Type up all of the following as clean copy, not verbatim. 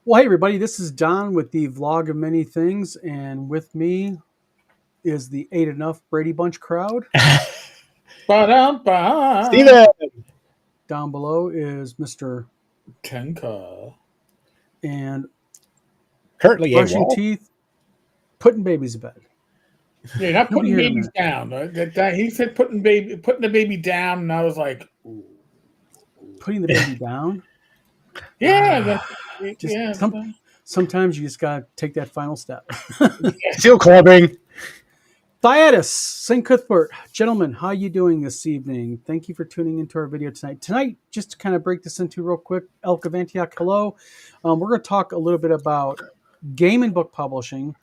Well, hey, everybody, this is Don with the Vlog of Many Things, and with me is the 8 Enough Brady Bunch crowd. Ba-dum-ba. Steven! Down below is Mr. Tenka. and Currently brushing AWOL. teeth, putting babies to bed. Yeah, not He'll be putting here in a babies minute. down. He said putting the baby down, and I was like, ooh. Putting the baby down. Yeah, Just yeah. sometimes you just gotta take that final step. Still clubbing. Thyatus, St. Cuthbert, gentlemen, how you doing this evening? Thank you for tuning into our video tonight. Tonight, just to kind of break this into real quick, Elk of Antioch, hello. We're going to talk a little bit about game and book publishing,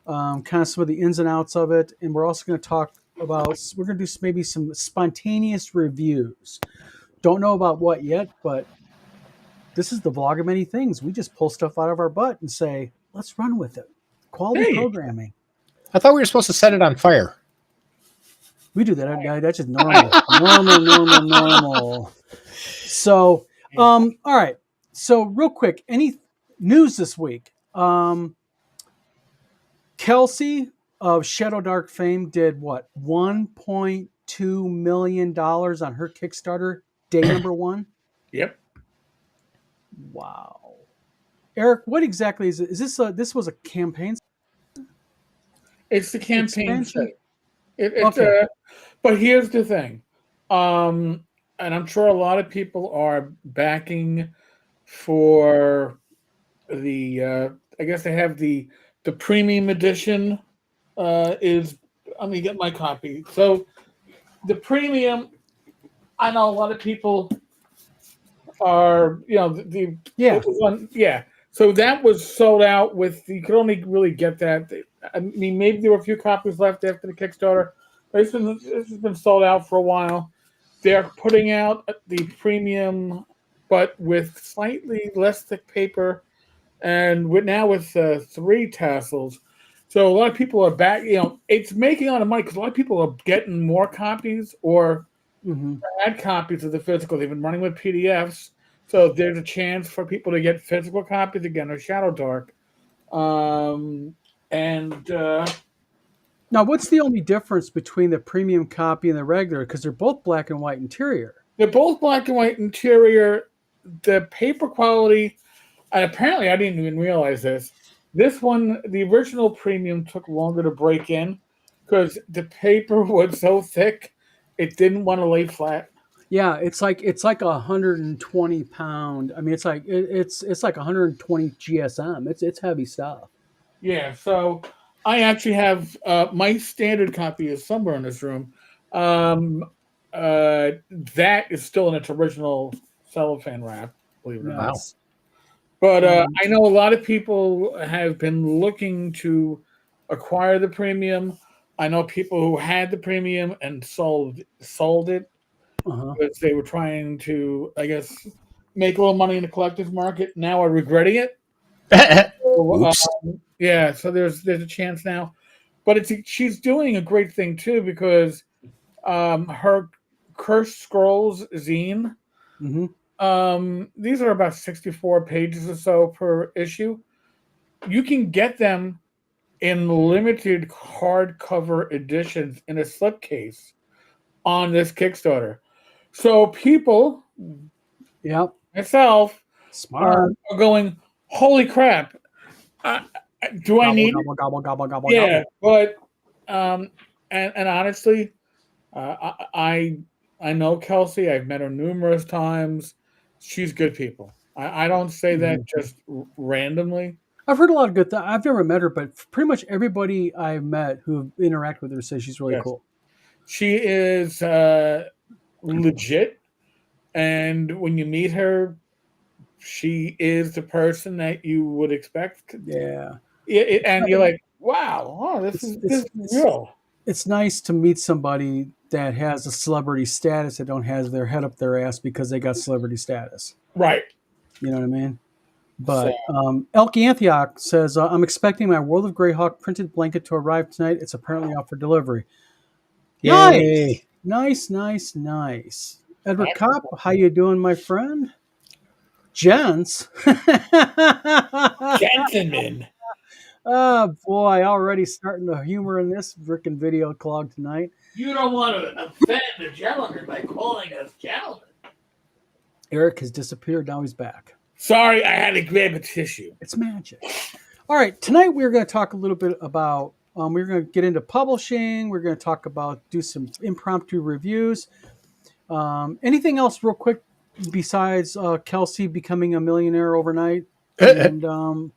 kind of some of the ins and outs of it, and we're also going to talk about, we're going to do maybe some spontaneous reviews. Don't know about what yet, but this is the vlog of many things. We just pull stuff out of our butt and say, let's run with it. Quality Hey. programming. I thought we were supposed to set it on fire. We do that. That's just normal. normal. So, all right. So, real quick, any news this week? Kelsey of Shadow Dark fame did what? $1.2 million on her Kickstarter, day number one. Yep. Wow. Eric, what exactly is it? Is this this was a campaign? It's the campaign Expansion? site. Okay. But here's the thing, and I'm sure a lot of people are backing for the. I guess they have the premium edition. Is Let me get my copy. So the premium, I know a lot of people are, the one, yeah. So that was sold out with, you could only really get that. I mean, maybe there were a few copies left after the Kickstarter. This has been sold out for a while. They're putting out the premium, but with slightly less thick paper, and now with 3 tassels. So a lot of people are back. It's making a lot of money because a lot of people are getting more copies or add copies of the physical. They've been running with PDFs, so there's a chance for people to get physical copies again of Shadow Dark. Now, what's the only difference between the premium copy and the regular? Because they're both black and white interior. They're both black and white interior. The paper quality, and apparently I didn't even realize this. This one, the original premium, took longer to break in because the paper was so thick, it didn't want to lay flat. Yeah, it's like 120 pound. I mean, it's like 120 GSM. It's heavy stuff. Yeah, so I actually have my standard copy is somewhere in this room. That is still in its original cellophane wrap, believe it or not. Wow. But I know a lot of people have been looking to acquire the premium. I know people who had the premium and sold it because they were trying to, I guess, make a little money in the collector's market. Now are regretting it. Oops. Yeah, so there's a chance now, but she's doing a great thing too because her Cursed Scrolls zine. These are about 64 pages or so per issue. You can get them in limited hardcover editions in a slipcase on this Kickstarter. So people, myself, smart, are going, holy crap! Do I need gobble, yeah, but and honestly, I know Kelsey. I've met her numerous times. She's good people. I don't say that just randomly. I've heard a lot of good things. I've never met her, but pretty much everybody I've met who interact with her says she's really cool. She is legit, and when you meet her, she is the person that you would expect. Yeah. And you're like, wow, this is real. It's nice to meet somebody that has a celebrity status that don't have their head up their ass because they got celebrity status. Right. You know what I mean? But Elk Antioch says, I'm expecting my World of Greyhawk printed blanket to arrive tonight. It's apparently out for delivery. Yay. Nice. Edward Kopp, how you doing, my friend? Gents. Gentlemen. Oh boy, already starting to humor in this frickin' video clog tonight. You don't want to offend the gentleman by calling us gentlemen. Eric has disappeared. Now he's back. Sorry, I had to grab a tissue. It's magic. All right, tonight we're going to talk a little bit about. We're going to get into publishing. We're going to talk about do some impromptu reviews. Anything else, real quick, besides Kelsey becoming a millionaire overnight? And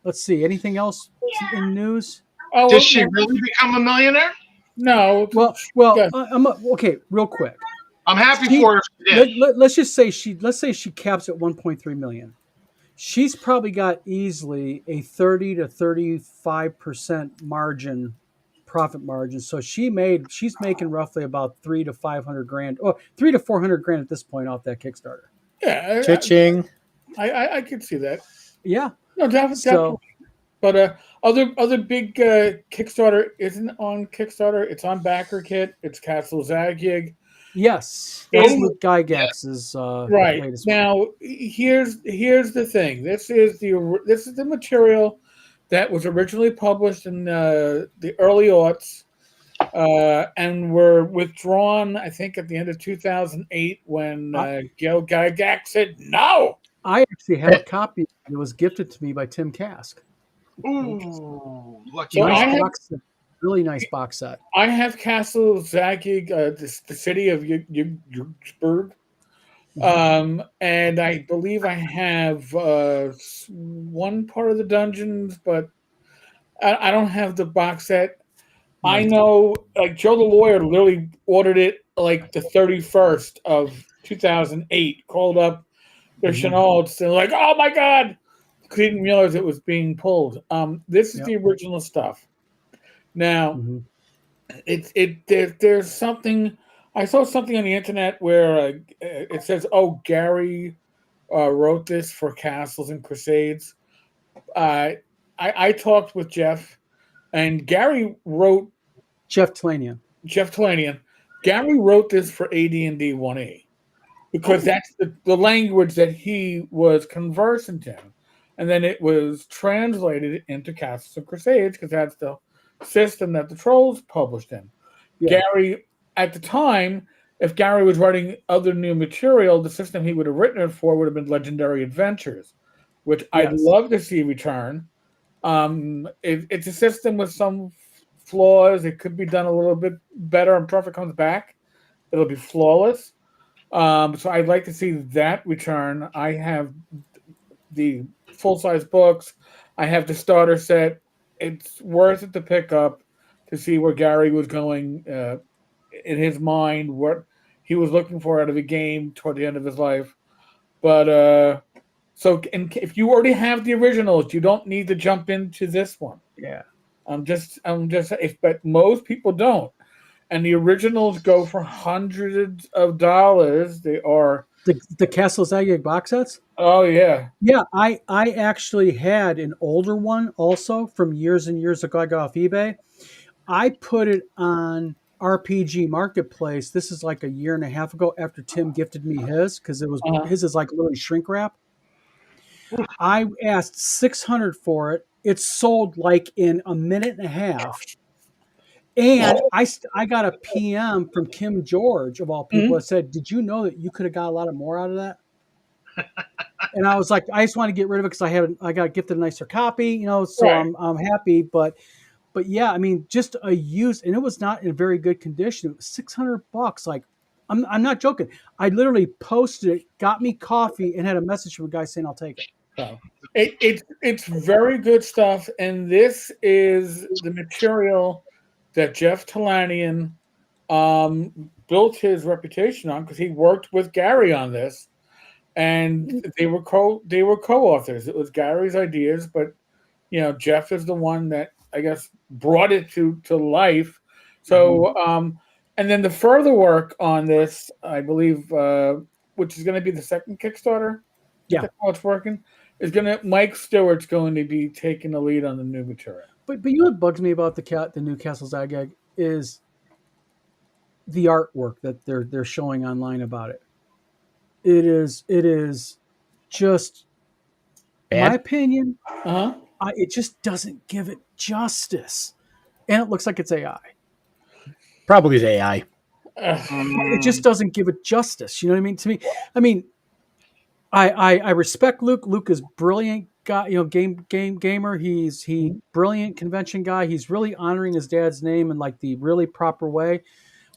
let's see, anything else in news? Oh, Did she really become a millionaire? No. Well, Yeah. Okay, real quick. I'm happy She- for her. If she did. Let's just say she caps at 1.3 million. She's probably got easily a 30 to 35% profit margin. So she's making roughly about 300 to 500 grand, or 300 to 400 grand at this point off that Kickstarter. Yeah. Cha-ching. I could see that. Yeah. No, definitely. So But other big Kickstarter isn't on Kickstarter. It's on BackerKit. It's Castle Zagyig. yes, that's Oh, Luke Gygax's Right latest one. now, here's the thing. This is the material that was originally published in the early aughts, and were withdrawn. I think at the end of 2008 when Gil Gygax said no. I actually have a copy. It was gifted to me by Tim Kask. Ooh, lucky So man. I have- box set. Really nice box set. I have Castle Zagyig, the city of Yugosburg. And I believe I have one part of the dungeons, but I don't have the box set. I know, like Joe the lawyer literally ordered it like the 31st of 2008. Called up the Chenaults and like, oh my god, didn't realize it was being pulled. This is the original stuff. Now, there's something. I saw something on the internet where it says, "Oh, Gary wrote this for Castles and Crusades." I talked with Jeff, and Gary wrote Jeff Tlanian. Gary wrote this for AD&D 1E because that's the language that he was conversant in, and then it was translated into Castles and Crusades because that's the system that the Trolls published in. Yeah. Gary, at the time, if Gary was writing other new material, the system he would have written it for would have been Legendary Adventures, which I'd Yes. love to see return. It's a system with some flaws. It could be done a little bit better. I'm sure if it comes back, it'll be flawless. So I'd like to see that return. I have the full-size books. I have the starter set. It's worth it to pick up to see where Gary was going in his mind, what he was looking for out of the game toward the end of his life. But if you already have the originals, you don't need to jump into this one. Yeah. But most people don't. And the originals go for hundreds of dollars. They are. The Castle Zagyig box sets? Oh, yeah. Yeah, I actually had an older one also from years and years ago. I got off eBay. I put it on RPG Marketplace. This is like a year and a half ago after Tim gifted me his because it was his is like literally shrink wrap. I asked $600 for it. It sold like in a minute and a half. And I got a PM from Kim George, of all people, that said, "Did you know that you could have got a lot of more out of that?" And I was like, I just want to get rid of it because I got gifted a nicer copy, so Right. I'm happy. But yeah, I mean, just a used, and it was not in very good condition. It was $600. Like, I'm not joking. I literally posted it, got me coffee, and had a message from a guy saying, "I'll take it." So, It's very good stuff, and this is the material that Jeff Talanian built his reputation on because he worked with Gary on this, and they were co-authors. It was Gary's ideas, but Jeff is the one that I guess brought it to life. So, and then the further work on this, I believe, which is going to be the second Kickstarter. Yeah. That's how it's working. Mike Stewart's going to be taking the lead on the new material. but you know what bugs me about the new Castle Zagyig is the artwork that they're showing online about it. It is just Bad? my opinion. Uh-huh. It just doesn't give it justice, and it looks like it's AI. Probably is AI. It just doesn't give it justice. You know what I mean? To me, I mean, I respect Luke. Luke is brilliant guy. You know, gamer. He brilliant convention guy. He's really honoring his dad's name in like the really proper way.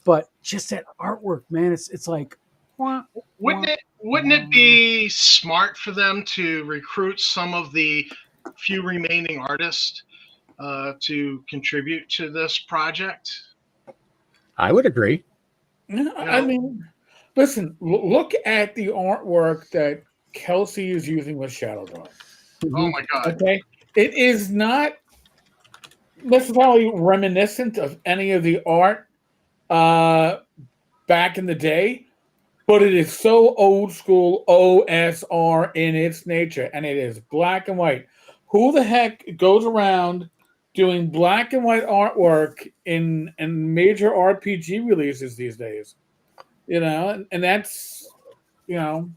But just that artwork, man, it's like. Wouldn't it be smart for them to recruit some of the few remaining artists to contribute to this project? I would agree. I mean, listen, look at the artwork that Kelsey is using with Shadow Dog. Oh my God! Okay, it is not necessarily reminiscent of any of the art back in the day, but it is so old school OSR in its nature, and it is black and white. Who the heck goes around doing black and white artwork in major RPG releases these days? You know, and that's, you know,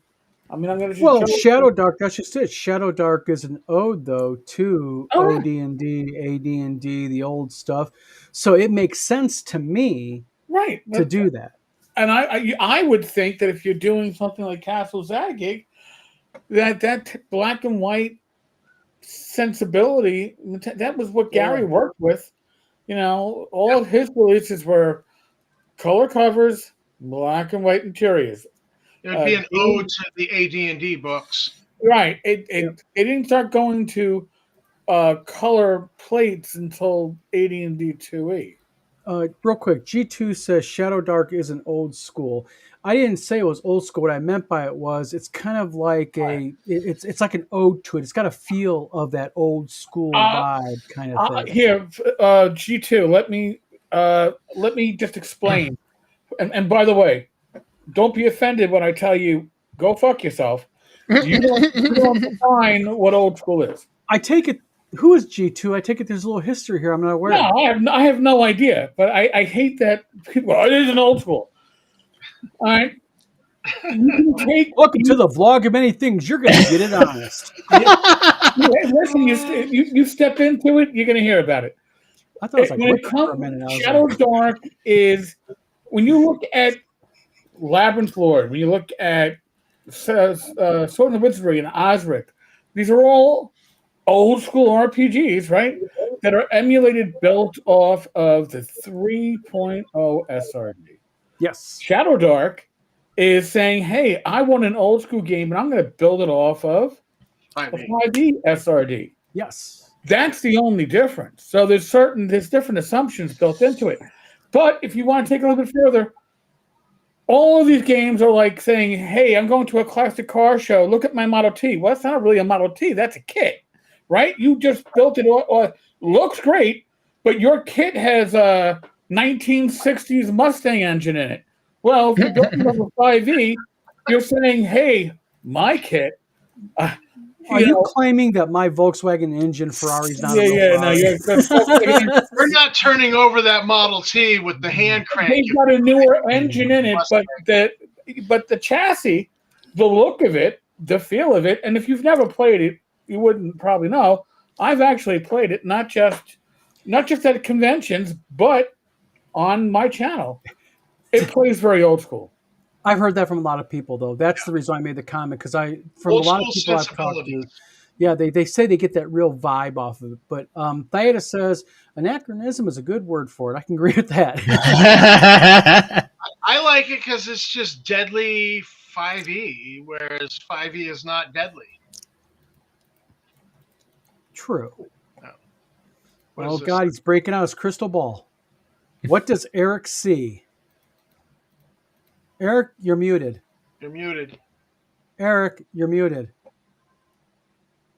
I mean, I'm going to. Well, Shadow Dark. That's just it. Shadow Dark is an ode, though, to Oh, OD&D, AD&D, the old stuff. So it makes sense to me right to do that. And I would think that if you're doing something like Castle Zagig, that black and white sensibility, that was what Gary worked with. You know, all of his releases were color covers, black and white interiors. It would be an ode to the AD&D books. Right. It didn't start going to color plates until AD&D 2E. Real quick, G2 says Shadow Dark isn't old school. I didn't say it was old school. What I meant by it was it's kind of like it's like an ode to it. It's got a feel of that old school vibe kind of thing. Here, G2, let me just explain. And by the way, don't be offended when I tell you go fuck yourself. You don't define what old school is. I take it. Who is G2? I take it there's a little history here. I'm not aware. No, I have no idea. But I hate that people. It is an old school. All right. Welcome to the vlog of many things. You're going to get it honest. Listen, you step into it, you're going to hear about it. I thought it was like when it for a minute. Shadow Dark is when you look at Labyrinth Lord, when you look at Sword and Wizardry and Osric, these are all old school RPGs, right? That are emulated, built off of the 3.0 SRD. Yes. Shadow Dark is saying, hey, I want an old school game, and I'm going to build it off of a 5e SRD. Yes. That's the only difference. So there's different assumptions built into it. But if you want to take a little bit further, all of these games are like saying, hey, I'm going to a classic car show. Look at my Model T. Well, that's not really a Model T. That's a kit, right? You just built it. Looks great, but your kit has a 1960s Mustang engine in it. Well, if you're building over 5e, you're saying, hey, my kit. Are you claiming that my Volkswagen engine Ferrari's not? We're not turning over that Model T with the hand crank. They've got a newer engine in it, but the chassis, the look of it, the feel of it, and if you've never played it, you wouldn't probably know. I've actually played it, not just at conventions, but on my channel. It plays very old school. I've heard that from a lot of people, though. That's the reason I made the comment, because from old a lot of people I've talked to, yeah, they say they get that real vibe off of it. But Thayeta says anachronism is a good word for it. I can agree with that. I like it because it's just deadly 5e, whereas 5e is not deadly. True. No. Oh, God, he's breaking out his crystal ball. What does Eric see? Eric, you're muted. You're muted. Eric, you're muted.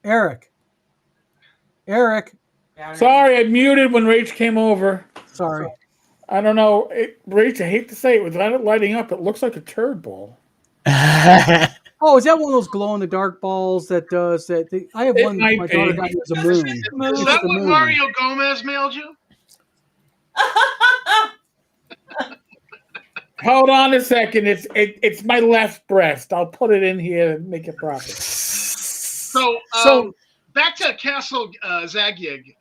Eric. Sorry, I muted when Rach came over. Sorry. I don't know. Rach, I hate to say it, without it lighting up, it looks like a turd ball. Oh, is that one of those glow-in-the-dark balls that does that? I have one my daughter got as a moon. Is that what Mario Gomez mailed you? Hold on a second. It's my left breast. I'll put it in here and make it proper. So, So back to Castle Zagyig.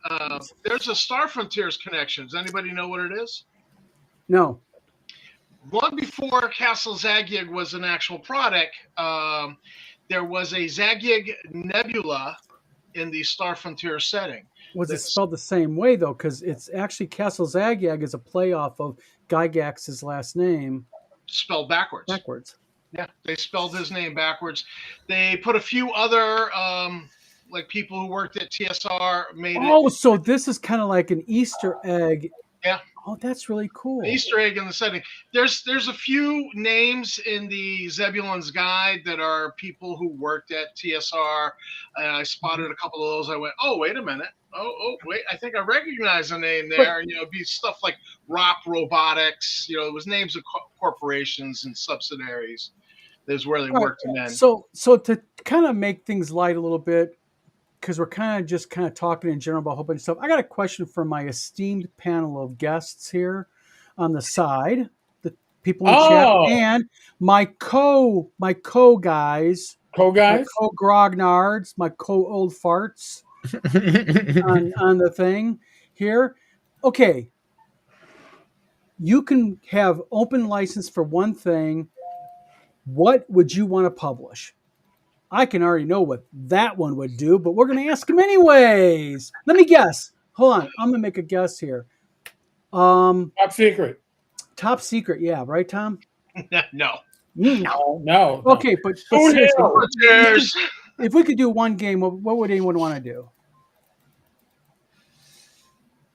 There's a Star Frontiers connection. Does anybody know what it is? no, Long before Castle Zagyig was an actual product, there was a Zagyig Nebula in the Star Frontier setting. was it That's spelled the same way though? Because it's actually Castle Zagyag is a play off of Gygax's last name spelled backwards. backwards. Yeah, they spelled his name backwards. They put a few other like people who worked at TSR made Oh, so this is kind of like an Easter egg. Yeah. Oh, that's really cool. an Easter egg in the setting. There's a few names in the Zebulon's Guide that are people who worked at TSR, and I spotted a couple of those. I went, oh, wait a minute. Oh, wait, I think I recognize a name there. You know, it'd be stuff like ROP Robotics. You know, it was names of corporations and subsidiaries. There's where they All right. worked them in. So to kind of make things light a little bit, because we're kind of talking in general about a whole bunch of stuff. I got a question for my esteemed panel of guests here on the side, the people in chat, and my co guys, co-guys, my co-grognards, my co-old farts on the thing here. Okay, you can have open license for one thing. What would you want to publish? I can already know what that one would do, but we're going to ask him anyways. Let me guess. Hold on. I'm going to make a guess here. top secret. Top secret. Yeah. Right, Tom? No. No. Okay. But Who seriously, Cheers. if we could do one game, what would anyone want to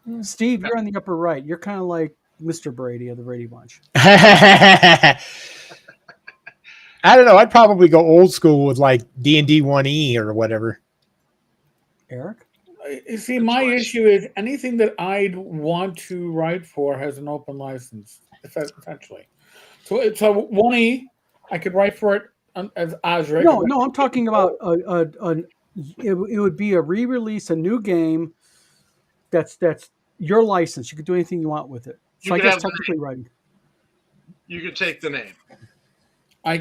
do? Steve, you're on the upper right. You're kind of like Mr. Brady of the Brady Bunch. I don't know. I'd probably go old school with like D&D 1E or whatever. Eric? You see, my issue is anything that I'd want to write for has an open license, essentially. So 1E, I could write for it as Osric. No, I'm talking about it would be a re-release, a new game that's your license. You could do anything you want with it. So I guess technically writing. You could take the name. I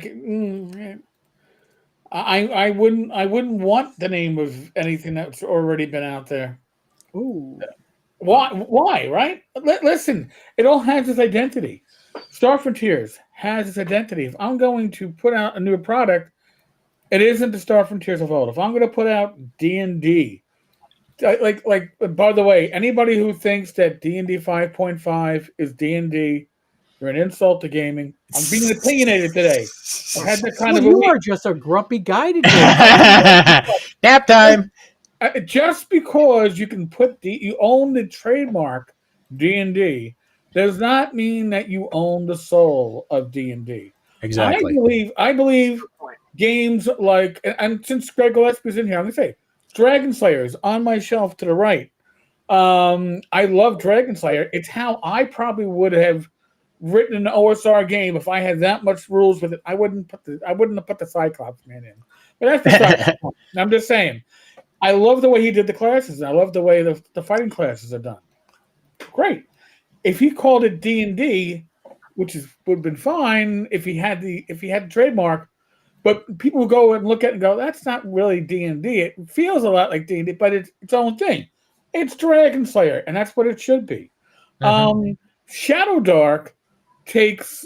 wouldn't want the name of anything that's already been out there. Ooh. Why? Right? Listen, it all has its identity. Star Frontiers has its identity. If I'm going to put out a new product, it isn't the Star Frontiers of old. If I'm going to put out D&D, like by the way, anybody who thinks that D&D 5.5 is D&D, you're an insult to gaming. I'm being opinionated today. I had that kind of you are just a grumpy guy today. Nap time. Just because you can you own the trademark D&D does not mean that you own the soul of D&D. Exactly. I believe games like, and since Greg Gillespie's in here, I'm going to say Dragon Slayer is on my shelf to the right. I love Dragon Slayer. It's how I probably would have written an OSR game if I had that much rules with it. I wouldn't have put the Cyclops man in. But that's the point. I'm just saying. I love the way he did the classes. I love the way the fighting classes are done. Great. If he called it D&D, would have been fine if he had the trademark, but people will go and look at it and go, that's not really D&D. It feels a lot like D&D, but it's its own thing. It's Dragon Slayer, and that's what it should be. Shadow Dark takes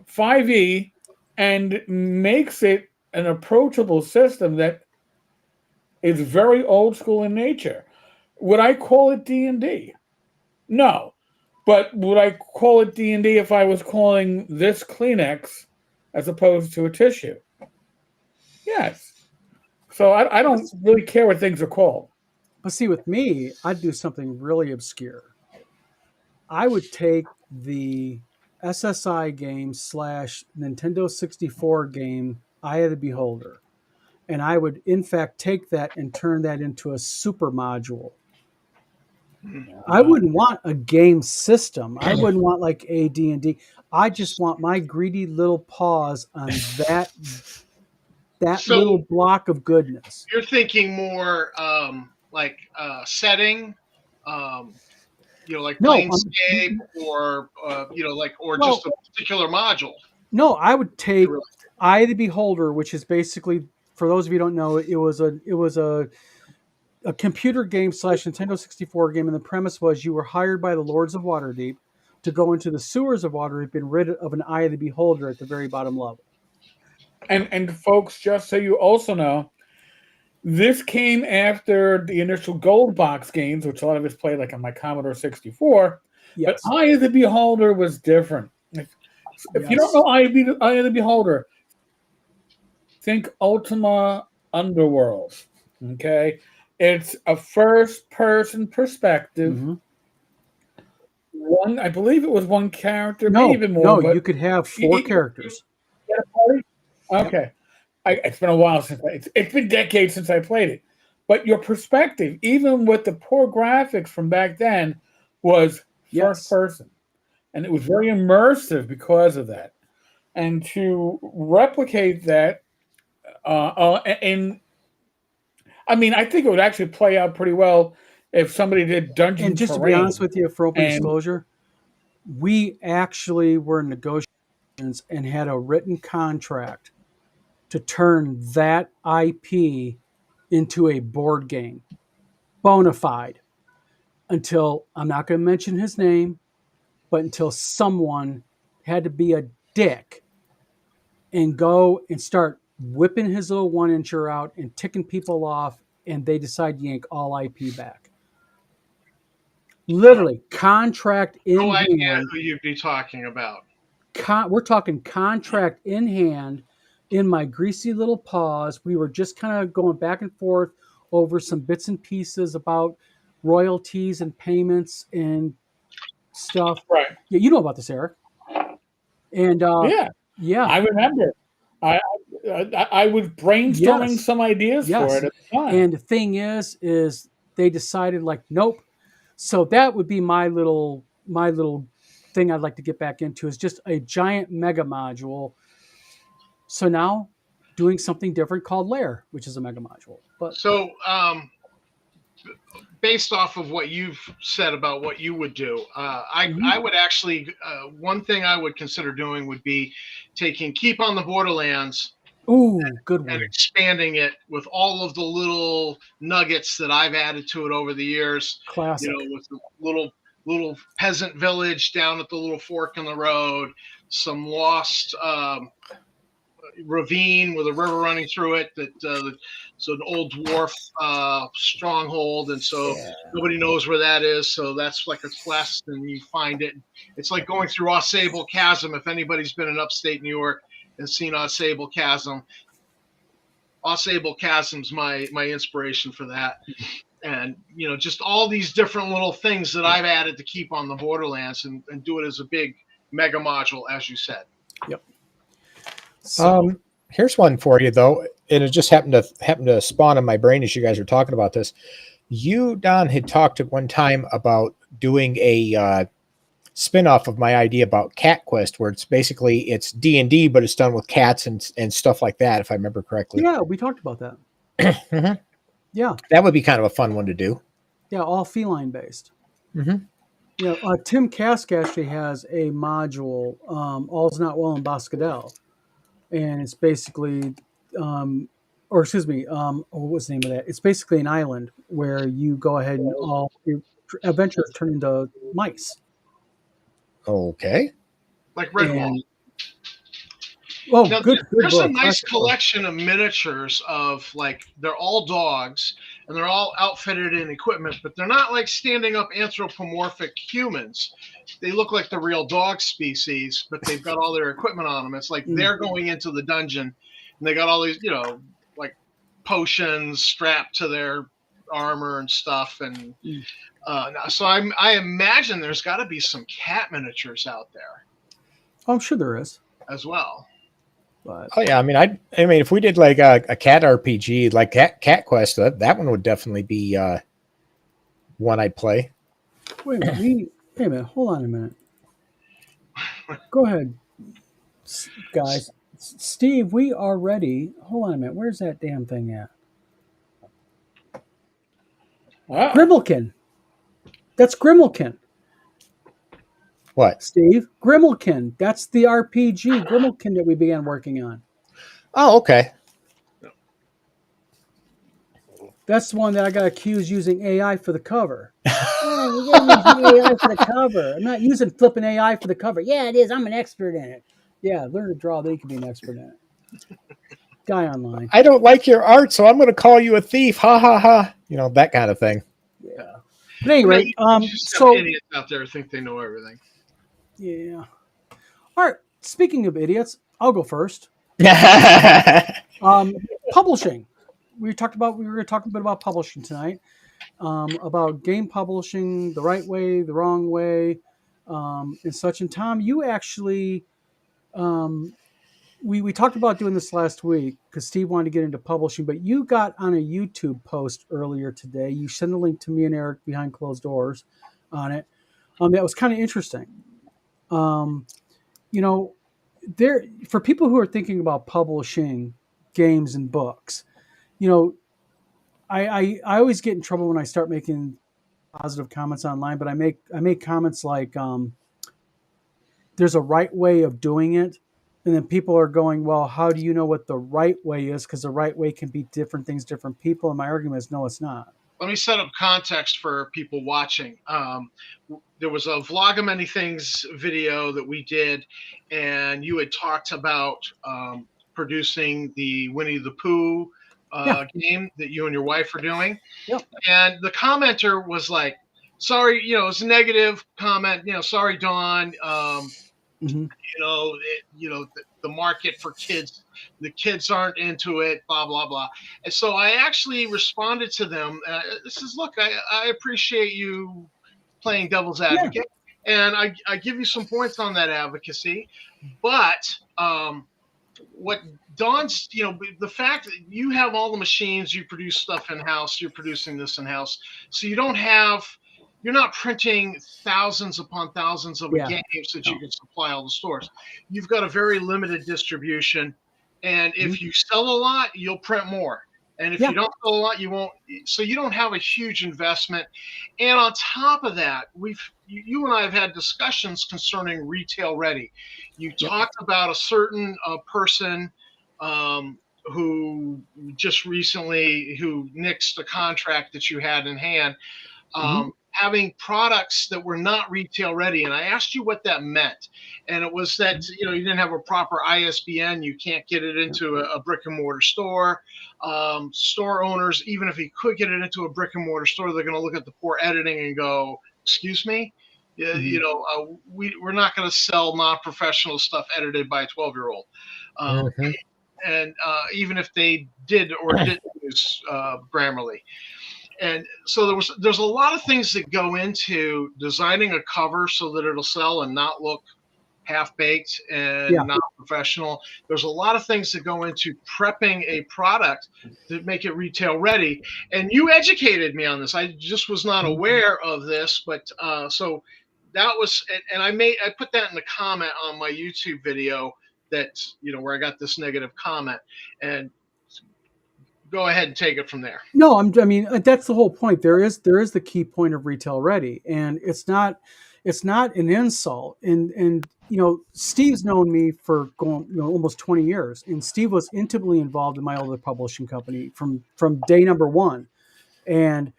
5e and makes it an approachable system that is very old school in nature. Would I call it D&D? No. But would I call it D&D if I was calling this Kleenex as opposed to a tissue? Yes. So I don't really care what things are called. But see, with me, I'd do something really obscure. I would take the SSI game / Nintendo 64 game, Eye of the Beholder. And I would, in fact, take that and turn that into a super module. I wouldn't want a game system. I wouldn't want like AD&D. I just want my greedy little paws on that little block of goodness. You're thinking more like setting, like Planescape or just a particular module. No, I would take Eye of the Beholder, which is basically For those of you who don't know, it was a computer game / Nintendo 64 game, and the premise was you were hired by the Lords of Waterdeep to go into the sewers of Waterdeep and rid of an Eye of the Beholder at the very bottom level. And folks, just so you also know, this came after the initial Gold Box games, which a lot of us played like on my Commodore 64. Yes. But Eye of the Beholder was different. If you don't know Eye of the Beholder, think Ultima Underworld. Okay? It's a first-person perspective. Mm-hmm. One, I believe it was one character, No, maybe even more. no, but you could have 4 characters. Okay. It's been a while since it's been decades since I played it. But your perspective, even with the poor graphics from back then, was first person. And it was very immersive because of that. And to replicate that, I think it would actually play out pretty well if somebody did Dungeon And just Terrain. to be honest with you, for open disclosure, we actually were in negotiations and had a written contract to turn that IP into a board game, bona fide, until, I'm not going to mention his name, but until someone had to be a dick and go and start whipping his little 1-incher out and ticking people off, and they decide to yank all IP back. Literally, contract in No idea hand. who you'd be talking about. We're talking contract in hand, in my greasy little paws. We were just kind of going back and forth over some bits and pieces about royalties and payments and stuff. Right. Yeah, you know about this, Eric. And yeah, I remember. I was brainstorming some ideas for it at the time. And the thing is they decided like, nope. So that would be my little thing I'd like to get back into, is just a giant mega module. So now doing something different called Lair, which is a mega module. But so based off of what you've said about what you would do, I would actually, one thing I would consider doing would be taking Keep on the Borderlands good one, and expanding it with all of the little nuggets that I've added to it over the years. Classic. You know, with the little peasant village down at the little fork in the road, some lost ravine with a river running through it, so an old dwarf stronghold, and so nobody knows where that is, so that's like a quest, and you find it. It's like going through Ausable Chasm. If anybody's been in upstate New York and seen Ausable Chasm, Ausable Chasm's my inspiration for that. And you know, just all these different little things that I've added to Keep on the Borderlands, and do it as a big mega module, as you said. Yep. So, here's one for you though, and it just happened to spawn in my brain as you guys were talking about this. You, Don, had talked at one time about doing a spin-off of my idea about Cat Quest, where it's D&D, but it's done with cats and stuff like that, if I remember correctly. Yeah, we talked about that. Mm-hmm. Yeah, that would be kind of a fun one to do. Yeah, all feline based. Mm-hmm. Yeah, Tim Kask actually has a module, All's Not Well in Boscadell. And it's basically, what was the name of that? It's basically an island where you go ahead and all your adventures turn into mice. Okay. Like Redwall. Oh, now, good. There's book. a nice collection of miniatures of, like, they're all dogs and they're all outfitted in equipment, but they're not like standing up anthropomorphic humans. They look like the real dog species, but they've got all their equipment on them. It's like they're going into the dungeon and they got all these, you know, like potions strapped to their armor and stuff. And so I imagine there's got to be some cat miniatures out there. Oh, I'm sure there is as well. But oh yeah, I mean, if we did like a cat RPG, like Cat Quest, that one would definitely be one I'd play. Wait a minute, hold on a minute. Go ahead, guys. Steve, we are ready. Hold on a minute. Where's that damn thing at? Wow. Grimalkin. That's Grimalkin. What? Steve? Grimalkin. That's the RPG Grimalkin that we began working on. Oh, okay. That's the one that I got accused using AI for the cover. Oh, you gotta use AI for the cover. I'm not using flipping AI for the cover. Yeah, it is. I'm an expert in it. Yeah, learn to draw. Then you can be an expert in it. Guy online. I don't like your art, so I'm going to call you a thief. Ha ha ha. You know, that kind of thing. Yeah. But at any rate, You just have idiots out there who think they know everything. Yeah. All right. Speaking of idiots, I'll go first. Publishing. We were going to talk a bit about publishing tonight. About game publishing, the right way, the wrong way, and such. And Tom, you actually, we talked about doing this last week because Steve wanted to get into publishing, but you got on a YouTube post earlier today. You sent a link to me and Eric behind closed doors on it. That was kind of interesting. You know, there for people who are thinking about publishing games and books, you know, I always get in trouble when I start making positive comments online, but I make comments like there's a right way of doing it, and then people are going, well, how do you know what the right way is? Because the right way can be different things, different people. And my argument is no, it's not. Let me set up context for people watching. There was a Vlog of Many Things video that we did, and you had talked about producing the Winnie the Pooh game that you and your wife are doing. Yep. And the commenter was like, sorry, it's a negative comment, sorry, Don. The market for kids, the kids aren't into it, blah, blah, blah. And so I actually responded to them. This is, look, I appreciate you playing devil's advocate. Yeah. And I give you some points on that advocacy. But what Don's, the fact that you have all the machines, you produce stuff in-house, you're producing this in-house. So you're not printing thousands upon thousands of games that you can supply all the stores. You've got a very limited distribution. And if you sell a lot, you'll print more. And if you don't sell a lot, you won't. So you don't have a huge investment. And on top of that, you and I have had discussions concerning retail ready. You talked about a certain person who just recently, who nixed a contract that you had in hand. Having products that were not retail ready. And I asked you what that meant. And it was that, you didn't have a proper ISBN. You can't get it into a brick and mortar store. Store owners, even if he could get it into a brick and mortar store, they're going to look at the poor editing and go, excuse me? We're not going to sell non-professional stuff edited by a 12-year-old. And even if they did or didn't use Grammarly. And so there's a lot of things that go into designing a cover so that it'll sell and not look half-baked and not professional. There's a lot of things that go into prepping a product to make it retail ready. And you educated me on this. I just was not aware of this, but so that was, and I put that in the comment on my YouTube video that, where I got this negative comment. And go ahead and take it from there. No, I mean that's the whole point. There is the key point of retail ready, and it's not an insult. And Steve's known me for almost 20 years, and Steve was intimately involved in my other publishing company from day number one. And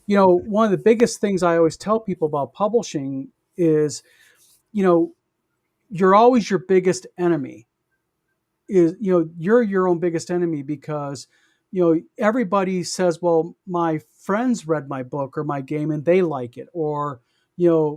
one of the biggest things I always tell people about publishing is, you're always your biggest enemy. You're your own biggest enemy because everybody says, well, my friends read my book or my game and they like it. Or,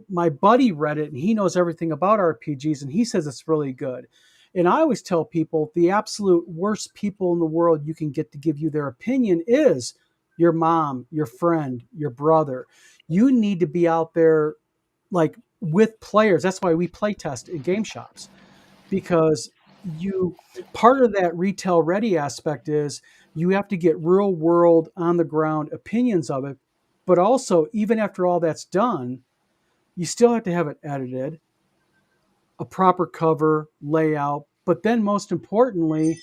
my buddy read it and he knows everything about RPGs and he says it's really good. And I always tell people the absolute worst people in the world you can get to give you their opinion is your mom, your friend, your brother. You need to be out there like with players. That's why we play test in game shops, because part of that retail ready aspect is you have to get real world on the ground opinions of it. But also, even after all that's done, you still have to have it edited, a proper cover, layout. But then most importantly,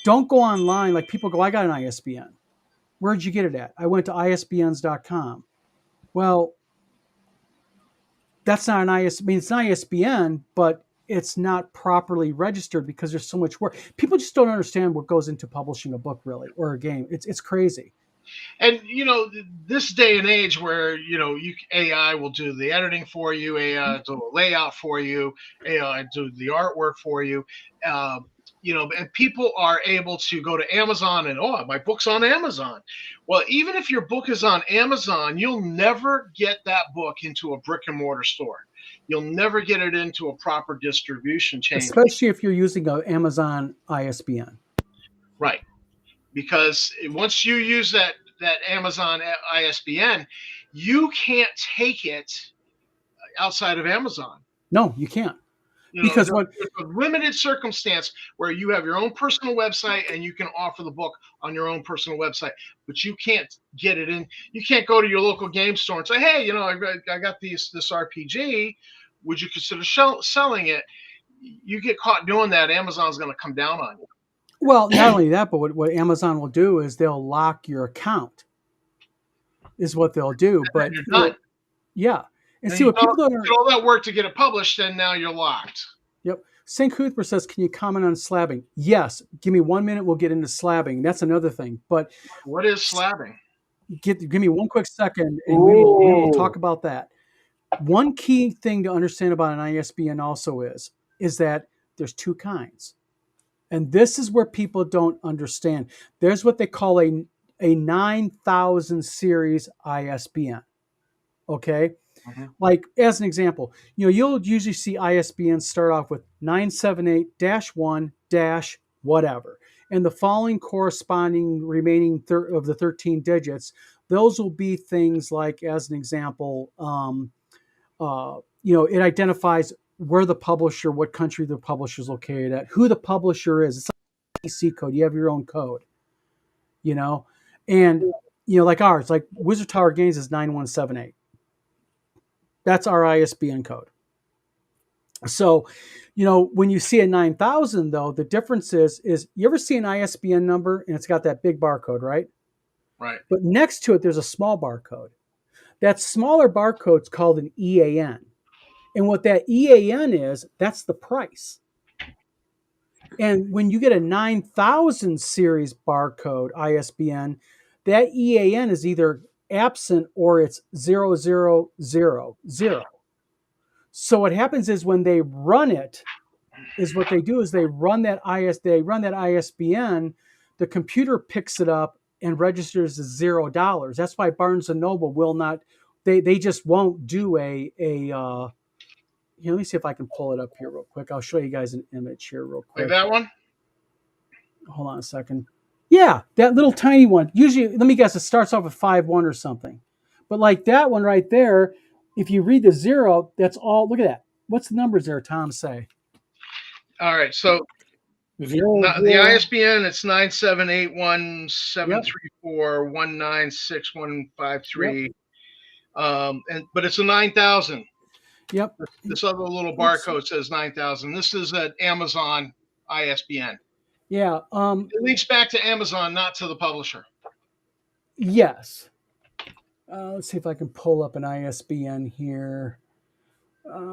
don't go online. Like people go, I got an ISBN. Where'd you get it at? I went to isbns.com. Well, that's not an ISBN. I mean, it's an ISBN, but it's not properly registered because there's so much work. People just don't understand what goes into publishing a book, really, or a game. It's crazy. And this day and age where AI will do the editing for you, AI do a layout for you, AI do the artwork for you. And people are able to go to Amazon and, oh, my book's on Amazon. Well, even if your book is on Amazon, you'll never get that book into a brick and mortar store. You'll never get it into a proper distribution chain. Especially if you're using an Amazon ISBN. Right. Because once you use that Amazon ISBN, you can't take it outside of Amazon. No, you can't. Because there's a limited circumstance where you have your own personal website and you can offer the book on your own personal website, but you can't get it in. You can't go to your local game store and say, hey, I got this RPG. Would you consider selling it? You get caught doing that, Amazon's going to come down on you. Well, not only that, but what Amazon will do is they'll lock your account. Is what they'll do. But you're done. Yeah. And see what people don't did all that work to get it published, and now you're locked. Yep. St. Cuthbert says, can you comment on slabbing? Yes. Give me 1 minute. We'll get into slabbing. That's another thing. But what is slabbing? Give me 1 quick second, and we will talk about that. One key thing to understand about an ISBN also is that there's two kinds. And this is where people don't understand. There's what they call a 9,000 series ISBN. Okay? Mm-hmm. Like, as an example, you'll usually see ISBNs start off with 978-1-whatever. And the following corresponding remaining of the 13 digits, those will be things like, as an example, it identifies where the publisher, what country the publisher is located at, who the publisher is. It's like an EC code. You have your own code, and, like ours, like Wizard Tower Games is 9178. That's our ISBN code. So, when you see a 9,000, though, the difference is you ever see an ISBN number and it's got that big barcode, right? Right. But next to it, there's a small barcode. That smaller barcode is called an EAN. And what that EAN is, that's the price. And when you get a 9,000 series barcode ISBN, that EAN is either absent or it's 0000. So what happens is when they run it, is what they do is they run that ISBN, the computer picks it up and registers as $0. That's why Barnes and Noble will not, they just won't do let me see if I can pull it up here real quick. I'll show you guys an image here real quick. Like that one? Hold on a second. Yeah, that little tiny one. Usually, let me guess, it starts off with 51 or something. But like that one right there, if you read the 0, that's all. Look at that. What's the numbers there, Tom? Say. All right. So the ISBN, it's 978-1-734-196-153. But it's a 9,000. Yep. This other little barcode says 9,000. This is an Amazon ISBN. Yeah. It links back to Amazon, not to the publisher. Yes. Let's see if I can pull up an ISBN here.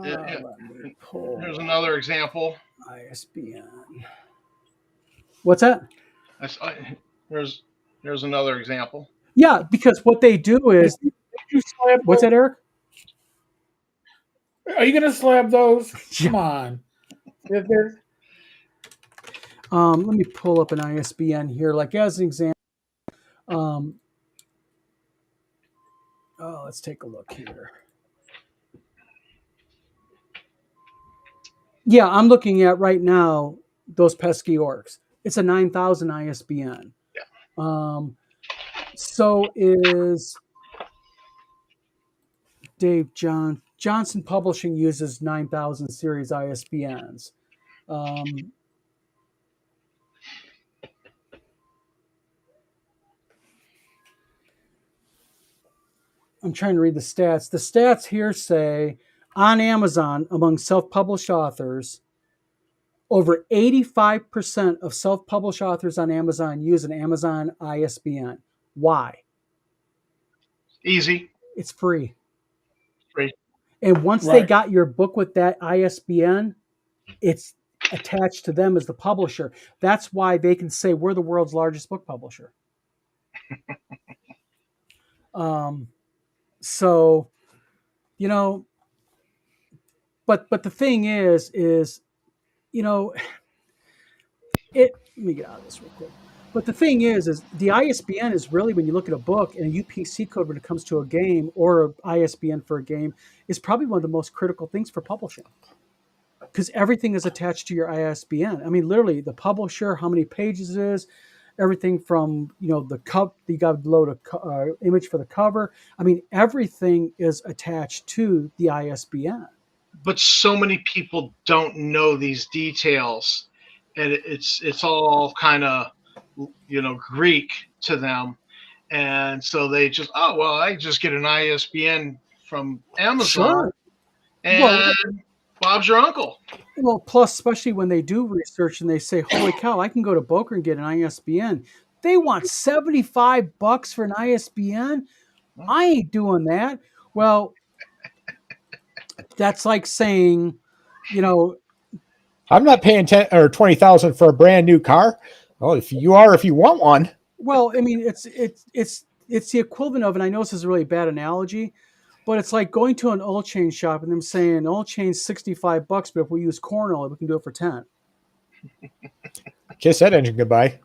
Here's another example. ISBN. What's that? There's another example. Yeah, because what they do is. What's that, Eric? Are you going to slab those? Come on. Let me pull up an ISBN here. Like, as an example, let's take a look here. Yeah, I'm looking at right now those pesky orcs. It's a 9,000 ISBN. Yeah. So is Dave Johnson Publishing uses 9,000 series ISBNs. I'm trying to read the stats. The stats here say on Amazon, among self-published authors, over 85% of self-published authors on Amazon use an Amazon ISBN. Why? Easy. It's free. Free. And once they got your book with that ISBN, it's attached to them as the publisher. That's why they can say we're the world's largest book publisher. So, you know, but the thing is, you know, let me get out of this real quick. But the thing is the ISBN is really, when you look at a book and a UPC code when it comes to a game, or a ISBN for a game, is probably one of the most critical things for publishing, because everything is attached to your ISBN. I mean, literally the publisher, how many pages it is, everything from, the cup, you got to load a image for the cover. I mean, everything is attached to the ISBN. But so many people don't know these details, and it's all kind of Greek to them, and so they just, oh well, I just get an ISBN from Amazon, Sure. and Well, Bob's your uncle. Well, plus, especially when they do research and they say, holy cow, I can go to Boca and get an ISBN. They want $75 for an ISBN. I ain't doing that. Well, that's like saying, I'm not paying 10 or 20,000 for a brand new car. Well, if you want one. well, I mean, it's the equivalent of, and I know this is a really bad analogy, but it's like going to an oil change shop and them saying oil change $65, but if we use corn oil, we can do it for 10. Kiss that engine goodbye.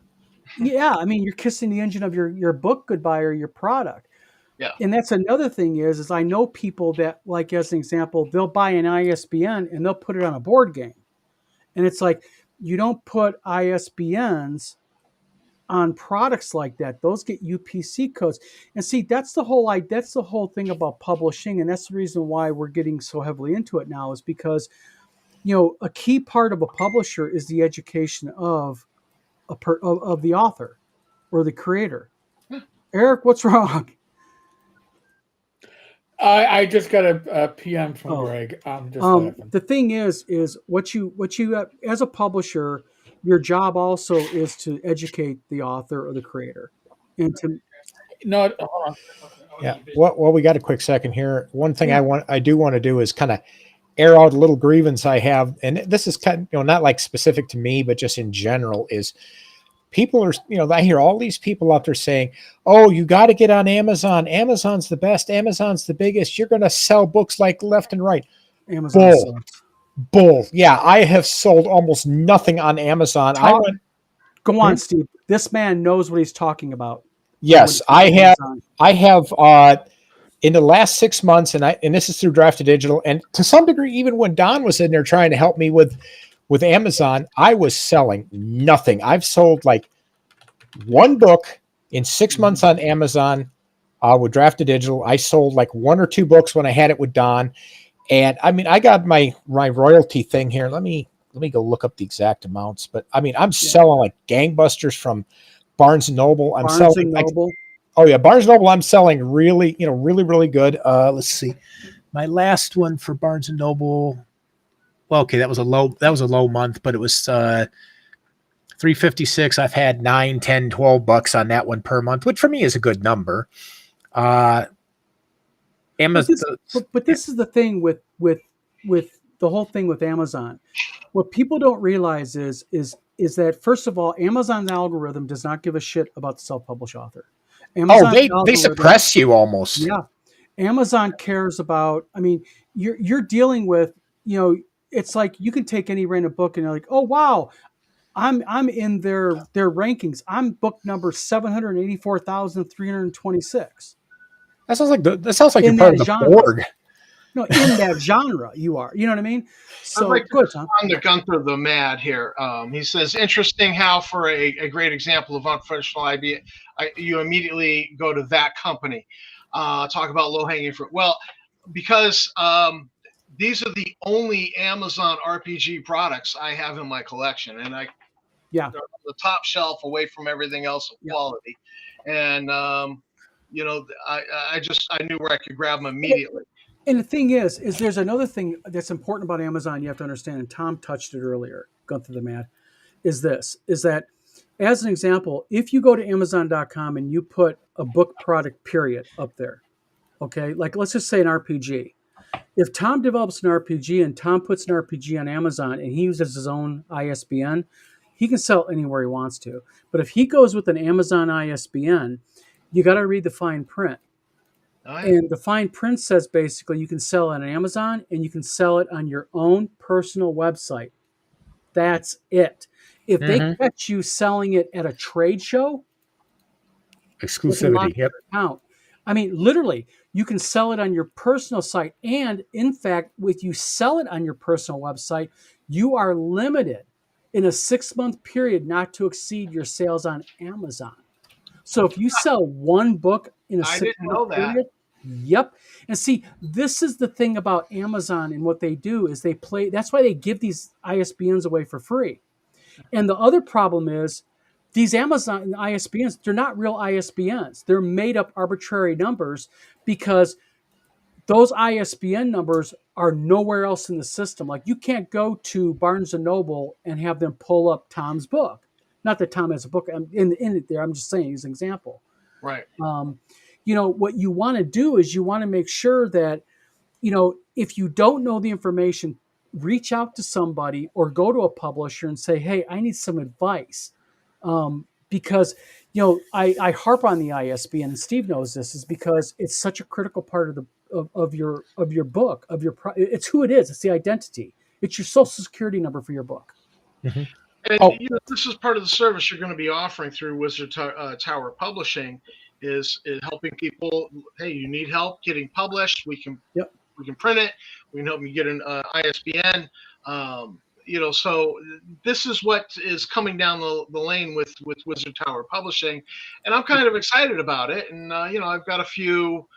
Yeah, I mean, you're kissing the engine of your book goodbye, or your product. Yeah. And that's another thing is I know people that, like, as an example, they'll buy an ISBN and they'll put it on a board game. And it's like, you don't put ISBNs on products like that. Those get UPC codes. And see, that's the whole thing about publishing, and that's the reason why we're getting so heavily into it now, is because, a key part of a publisher is the education of of the author or the creator. Eric, what's wrong? I just got a PM from Greg. I'm just laughing. The thing is what you as a publisher, your job also is to educate the author or the creator, and to no. Hold on. Yeah. Well, we got a quick second here. One thing I do want to do is kind of air out a little grievance I have, and this is kind of, not like specific to me, but just in general, is people are, I hear all these people out there saying, oh, you got to get on Amazon. Amazon's the best. Amazon's the biggest. You're going to sell books like left and right. Amazon sucks. Bull. Yeah, I have sold almost nothing on Amazon. Go on, Steve. This man knows what he's talking about. Yes, I have in the last 6 months, and this is through Drafted Digital, and to some degree, even when Don was in there trying to help me with Amazon, I was selling nothing. I've sold like one book in 6 months on Amazon with Drafted Digital. I sold like one or two books when I had it with Don. And I mean, I got my royalty thing here. Let me go look up the exact amounts. But I mean, I'm selling like gangbusters from Barnes and Noble. Barnes and Noble. Barnes and Noble. I'm selling really, really good. Let's see, my last one for Barnes and Noble. Well, okay, that was a low month, but it was $356. I've had $9, $10, $12 on that one per month, which for me is a good number. Amazon, but this is the thing with the whole thing with Amazon. What people don't realize is that, first of all, Amazon's algorithm does not give a shit about the self-published author. They suppress you almost. Yeah, Amazon cares about. I mean, you're dealing with, it's like you can take any random book and you're like, oh wow, I'm in their rankings. I'm book number 784,326. That sounds like you're part of the board. No, in that genre, you are. You know what I mean? So I'd like good, to respond to Gunther the Mad here. He says, interesting how, for a great example of unprofessional idea, you immediately go to that company. Talk about low-hanging fruit. Well, because these are the only Amazon RPG products I have in my collection, and they're on the top shelf, away from everything else of quality. And I knew where I could grab them immediately. And the thing is there's another thing that's important about Amazon you have to understand, and Tom touched it earlier, Gunther the Mad, is that, as an example, if you go to Amazon.com and you put a book product period up there, okay, like let's just say an RPG. If Tom develops an RPG and Tom puts an RPG on Amazon and he uses his own ISBN, he can sell anywhere he wants to. But if he goes with an Amazon ISBN, you got to read the fine print. Oh, yeah. And the fine print says basically you can sell it on Amazon and you can sell it on your own personal website. That's it. If they Mhm. catch you selling it at a trade show, they can lock Exclusivity. Yep. your account. I mean, literally, you can sell it on your personal site. And in fact, if you sell it on your personal website, you are limited in a 6-month period not to exceed your sales on Amazon. So if you sell one book in a I six didn't month know that. period, yep. And see, this is the thing about Amazon and what they do is they play. That's why they give these ISBNs away for free. And the other problem is these Amazon ISBNs, they're not real ISBNs. They're made up arbitrary numbers because those ISBN numbers are nowhere else in the system. Like you can't go to Barnes and Noble and have them pull up Tom's book. Not that Tom has a book in it there. I'm just saying as an example. Right. What you want to do is you want to make sure that, if you don't know the information, reach out to somebody or go to a publisher and say, hey, I need some advice. Because, I harp on the ISBN, and Steve knows this, is because it's such a critical part of your book, it's who it is. It's the identity. It's your social security number for your book. Mhm. And Oh. this is part of the service you're going to be offering through Wizard Tower Publishing is helping people. Hey, you need help getting published? We can print it. We can help you get an ISBN. So this is what is coming down the lane with Wizard Tower Publishing, and I'm kind of excited about it. And I've got a few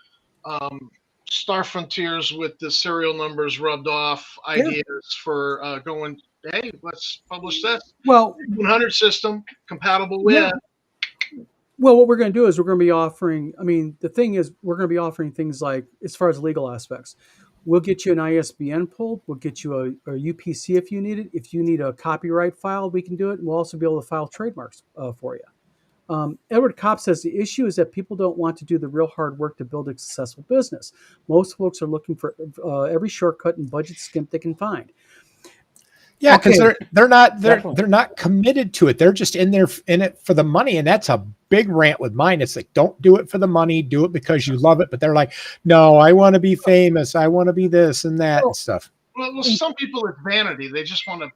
Star Frontiers with the serial numbers rubbed off ideas for going. Hey, let's publish this. Well, 100 system compatible with. Yeah. Well, what we're going to do is we're going to be offering. I mean, the thing is, we're going to be offering things like, as far as legal aspects, we'll get you an ISBN pulled. We'll get you a UPC if you need it. If you need a copyright file, we can do it. And we'll also be able to file trademarks for you. Edward Kopp says the issue is that people don't want to do the real hard work to build a successful business. Most folks are looking for every shortcut and budget skimp they can find. Yeah, because Okay. they're not Definitely. they're not committed to it. They're just in it for the money, and that's a big rant with mine. It's like, don't do it for the money, do it because you love it. But they're like, no, I want to be famous, I want to be this and that and stuff. Well, some people it's vanity. They just want to.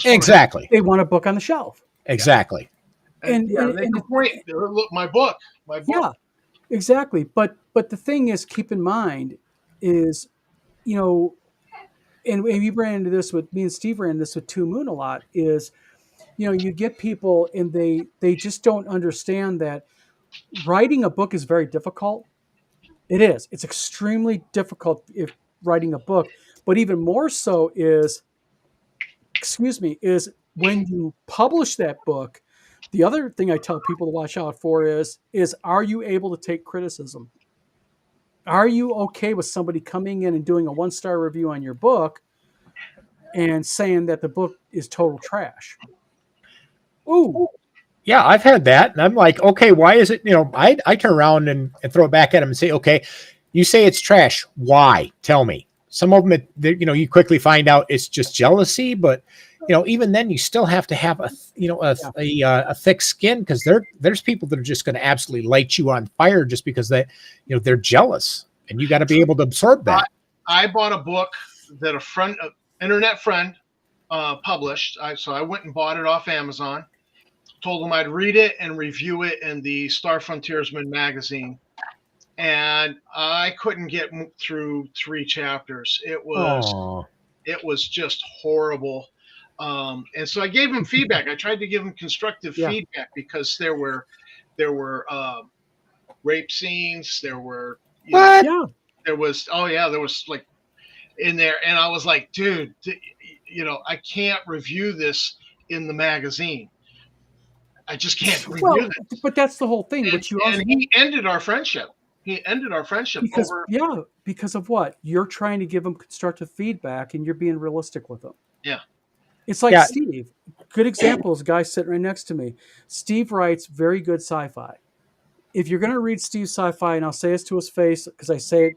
Exactly, They want a book on the shelf. exactly. And they can point. Look, my book. Yeah, exactly. But the thing is, keep in mind is, and we ran into this with me and Steve ran into this with Two Moon a lot, is, you get people and they just don't understand that writing a book is very difficult. It is. It's extremely difficult if writing a book, but even more so is when you publish that book. The other thing I tell people to watch out for is are you able to take criticism? Are you okay with somebody coming in and doing a 1-star review on your book and saying that the book is total trash? Ooh. Yeah, I've had that, and I'm like, okay, why is it? I turn around and throw it back at them and say, okay, you say it's trash. Why? Tell me. Some of them, you quickly find out it's just jealousy, but even then, you still have to have a thick skin, because there's people that are just going to absolutely light you on fire just because they're jealous, and you got to be able to absorb that. I bought a book that an internet friend published. So I went and bought it off Amazon. Told them I'd read it and review it in the Star Frontiersman magazine, and I couldn't get through 3 chapters. It was just horrible. And so I gave him feedback. I tried to give him constructive feedback, because there were rape scenes. There were there was like in there, and I was like, dude, I can't review this in the magazine. I just can't review this. But that's the whole thing. And he ended our friendship. Because of what? You're trying to give him constructive feedback, and you're being realistic with him. Yeah. It's like Steve. Good example is a guy sitting right next to me. Steve writes very good sci-fi. If you're going to read Steve's sci-fi, and I'll say this to his face because I say it,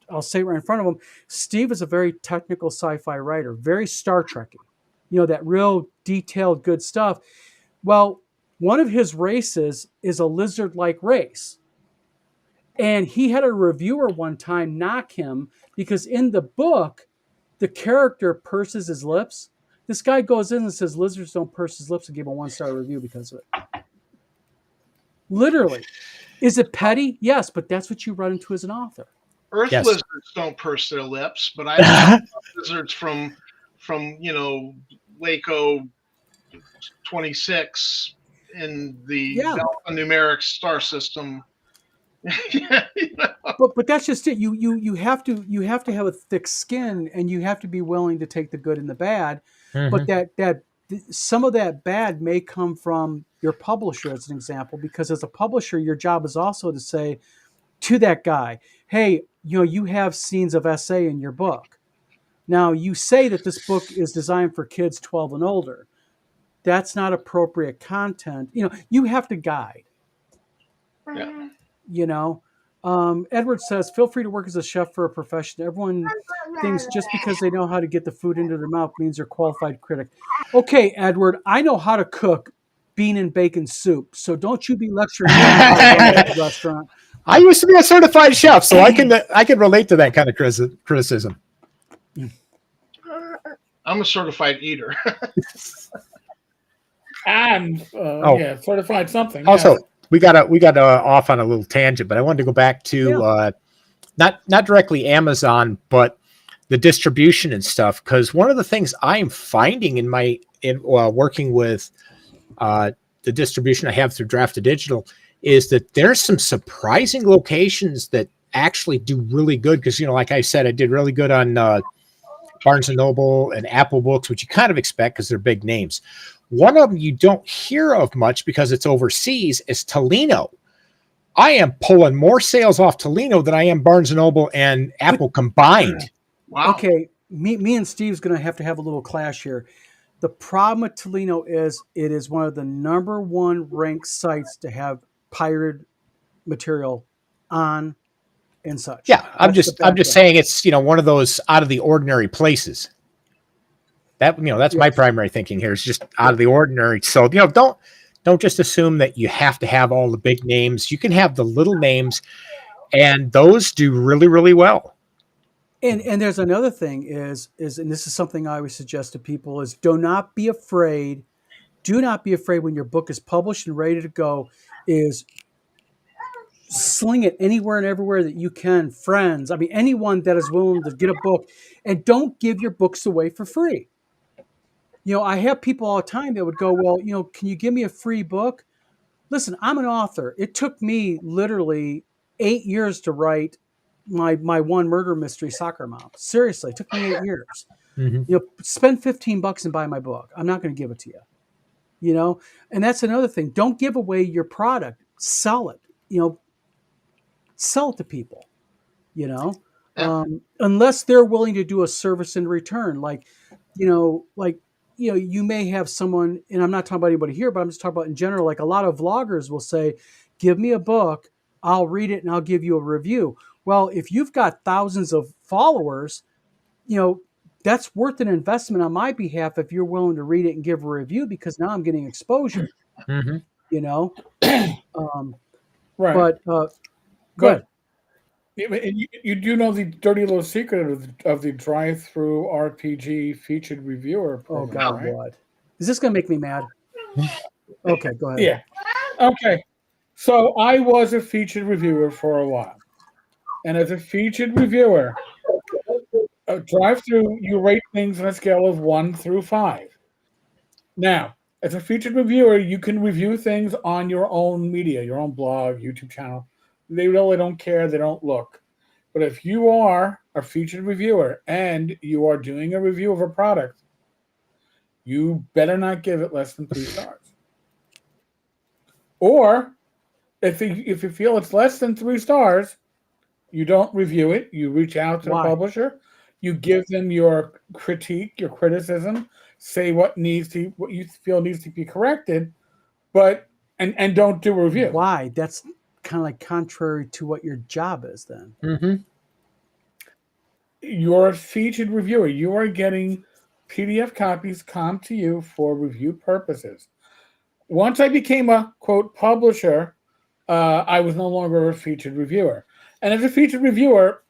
I'll say it right in front of him. Steve is a very technical sci-fi writer, very Star Trek-y. That real detailed, good stuff. Well, one of his races is a lizard-like race. And he had a reviewer one time knock him because in the book, the character purses his lips. This guy goes in and says lizards don't purse his lips and gave a 1-star review because of it. Literally. Is it petty? Yes, but that's what you run into as an author. Earth Yes. lizards don't purse their lips, but I've seen lizards from Waco 26 in the alphanumeric star system. But that's just it. You have to have a thick skin, and you have to be willing to take the good and the bad. But that some of that bad may come from your publisher, as an example, because as a publisher, your job is also to say to that guy, hey, you have scenes of SA in your book. Now you say that this book is designed for kids 12 and older. That's not appropriate content. You have to guide. Yeah. Edward says, feel free to work as a chef for a profession. Everyone thinks just because they know how to get the food into their mouth means they're a qualified critic. Okay, Edward, I know how to cook bean and bacon soup, so don't you be lecturing me on how to run a restaurant. I used to be a certified chef, so I can relate to that kind of criticism. I'm a certified eater. And certified something. Also, yes. we got off on a little tangent, but I wanted to go back to not directly Amazon, but the distribution and stuff. Because one of the things I'm finding in working with the distribution I have through Draft to Digital is that there's some surprising locations that actually do really good. Because like I said, I did really good on Barnes and Noble and Apple Books, which you kind of expect because they're big names. One of them you don't hear of much because it's overseas is Tolino. I am pulling more sales off Tolino than I am Barnes and Noble and Apple combined. Wow. Okay, me and Steve's going to have a little clash here. The problem with Tolino is it is one of the number one ranked sites to have pirated material on and such. Yeah, I'm just saying it's one of those out of the ordinary places. That's my primary thinking here. Is just out of the ordinary. So don't just assume that you have to have all the big names. You can have the little names, and those do really, really well. And there's another thing is and this is something I always suggest to people is do not be afraid when your book is published and ready to go. Is sling it anywhere and everywhere that you can. Friends, anyone that is willing to get a book, and don't give your books away for free. I have people all the time that would go, well, can you give me a free book? Listen, I'm an author. It took me literally 8 years to write my one murder mystery, Soccer Mom. Seriously, it took me 8 years. Mm-hmm. Spend $15 and buy my book. I'm not going to give it to you. And that's another thing. Don't give away your product. Sell it. Sell it to people. Unless they're willing to do a service in return, you may have someone, and I'm not talking about anybody here, but I'm just talking about in general, like a lot of vloggers will say, give me a book, I'll read it and I'll give you a review. Well, if you've got thousands of followers, that's worth an investment on my behalf if you're willing to read it and give a review, because now I'm getting exposure, Mm-hmm. Right. But go ahead. And you do know the dirty little secret of the drive-through RPG featured reviewer program, Oh God, right? what? Is this going to make me mad? Okay, go ahead. Yeah. Okay. So I was a featured reviewer for a while. And as a featured reviewer, a drive-through, you rate things on a scale of 1 through 5. Now, as a featured reviewer, you can review things on your own media, your own blog, YouTube channel. They really don't care. They don't look. But if you are a featured reviewer and you are doing a review of a product, you better not give it less than 3 stars. Or if you feel it's less than 3 stars, you don't review it. You reach out to the publisher. You give them your critique, your criticism, say what you feel needs to be corrected, but and don't do a review. Why? That's kind of like contrary to what your job is then. Mm-hmm. You're a featured reviewer. You are getting PDF copies come to you for review purposes. Once I became a, quote, publisher, I was no longer a featured reviewer. And as a featured reviewer,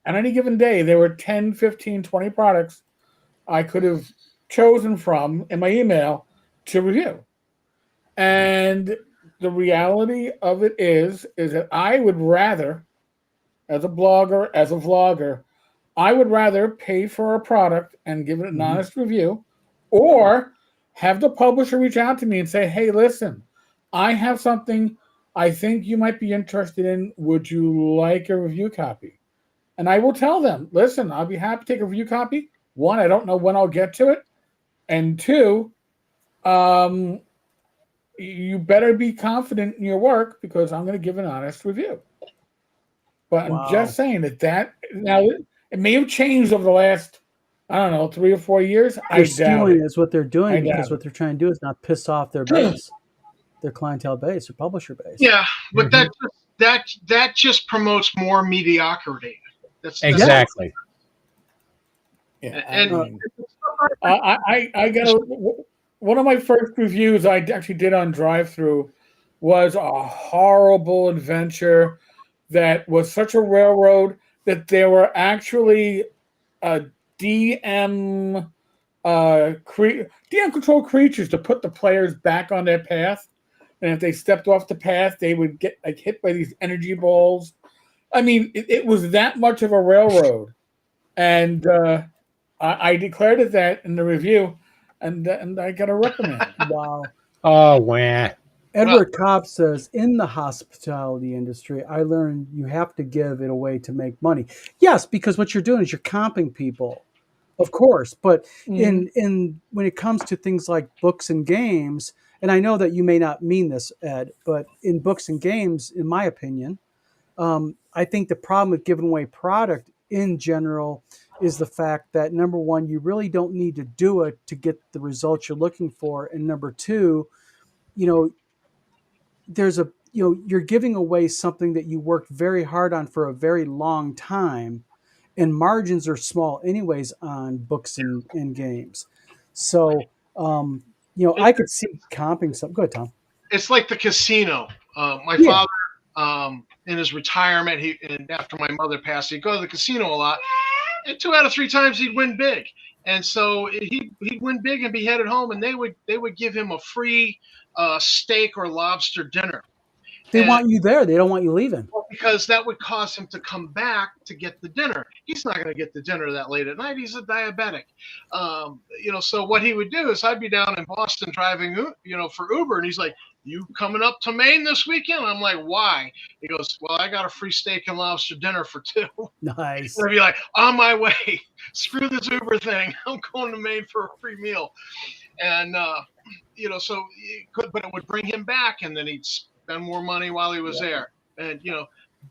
on any given day, there were 10, 15, 20 products I could have chosen from in my email to review. And the reality of it is that I would rather, as a blogger, as a vlogger, I would rather pay for a product and give it an honest review, or have the publisher reach out to me and say, hey, listen, I have something I think you might be interested in. Would you like a review copy? And I will tell them, listen, I'll be happy to take a review copy. One, I don't know when I'll get to it. And two, you better be confident in your work, because I'm going to give an honest review. But Wow. I'm just saying that now it may have changed over the last, I don't know, 3 or 4 years. They're I doubt stealing it. is what they're doing, I doubt because what they're trying to do is not piss off their base, their clientele base, their publisher base. Yeah, but that just promotes more mediocrity. That's Exactly. Yeah, And- I got one of my first reviews I actually did on DriveThru was a horrible adventure that was such a railroad that there were actually DM controlled creatures to put the players back on their path, and if they stepped off the path, they would get like hit by these energy balls. I mean, it was that much of a railroad, and I declared it that in the review, and I got a reprimand. Wow. Oh, wah. Edward Cobb says, in the hospitality industry, I learned you have to give it away to make money. Yes, because what you're doing is you're comping people, of course. But in when it comes to things like books and games, and I know that you may not mean this, Ed, but in books and games, in my opinion, I think the problem with giving away product in general is the fact that, number one, you really don't need to do it to get the results you're looking for. And number two, you're giving away something that you worked very hard on for a very long time, and margins are small anyways on books and games. So, I could see comping something. Go ahead, Tom. It's like the casino. My Yeah. father, in his retirement, and after my mother passed, he'd go to the casino a lot. And 2 out of 3 times he'd win big, and so he'd win big and be headed home, and they would give him a free steak or lobster dinner. They want you there. They don't want you leaving. Because that would cause him to come back to get the dinner. He's not going to get the dinner that late at night. He's a diabetic. So what he would do is, I'd be down in Boston driving, for Uber, and he's like, you coming up to Maine this weekend? I'm like, why? He goes, well, I got a free steak and lobster dinner for 2. Nice. And I'd be like, on my way. Screw this Uber thing. I'm going to Maine for a free meal. And, so but it would bring him back, and then he'd spend more money while he was there. And,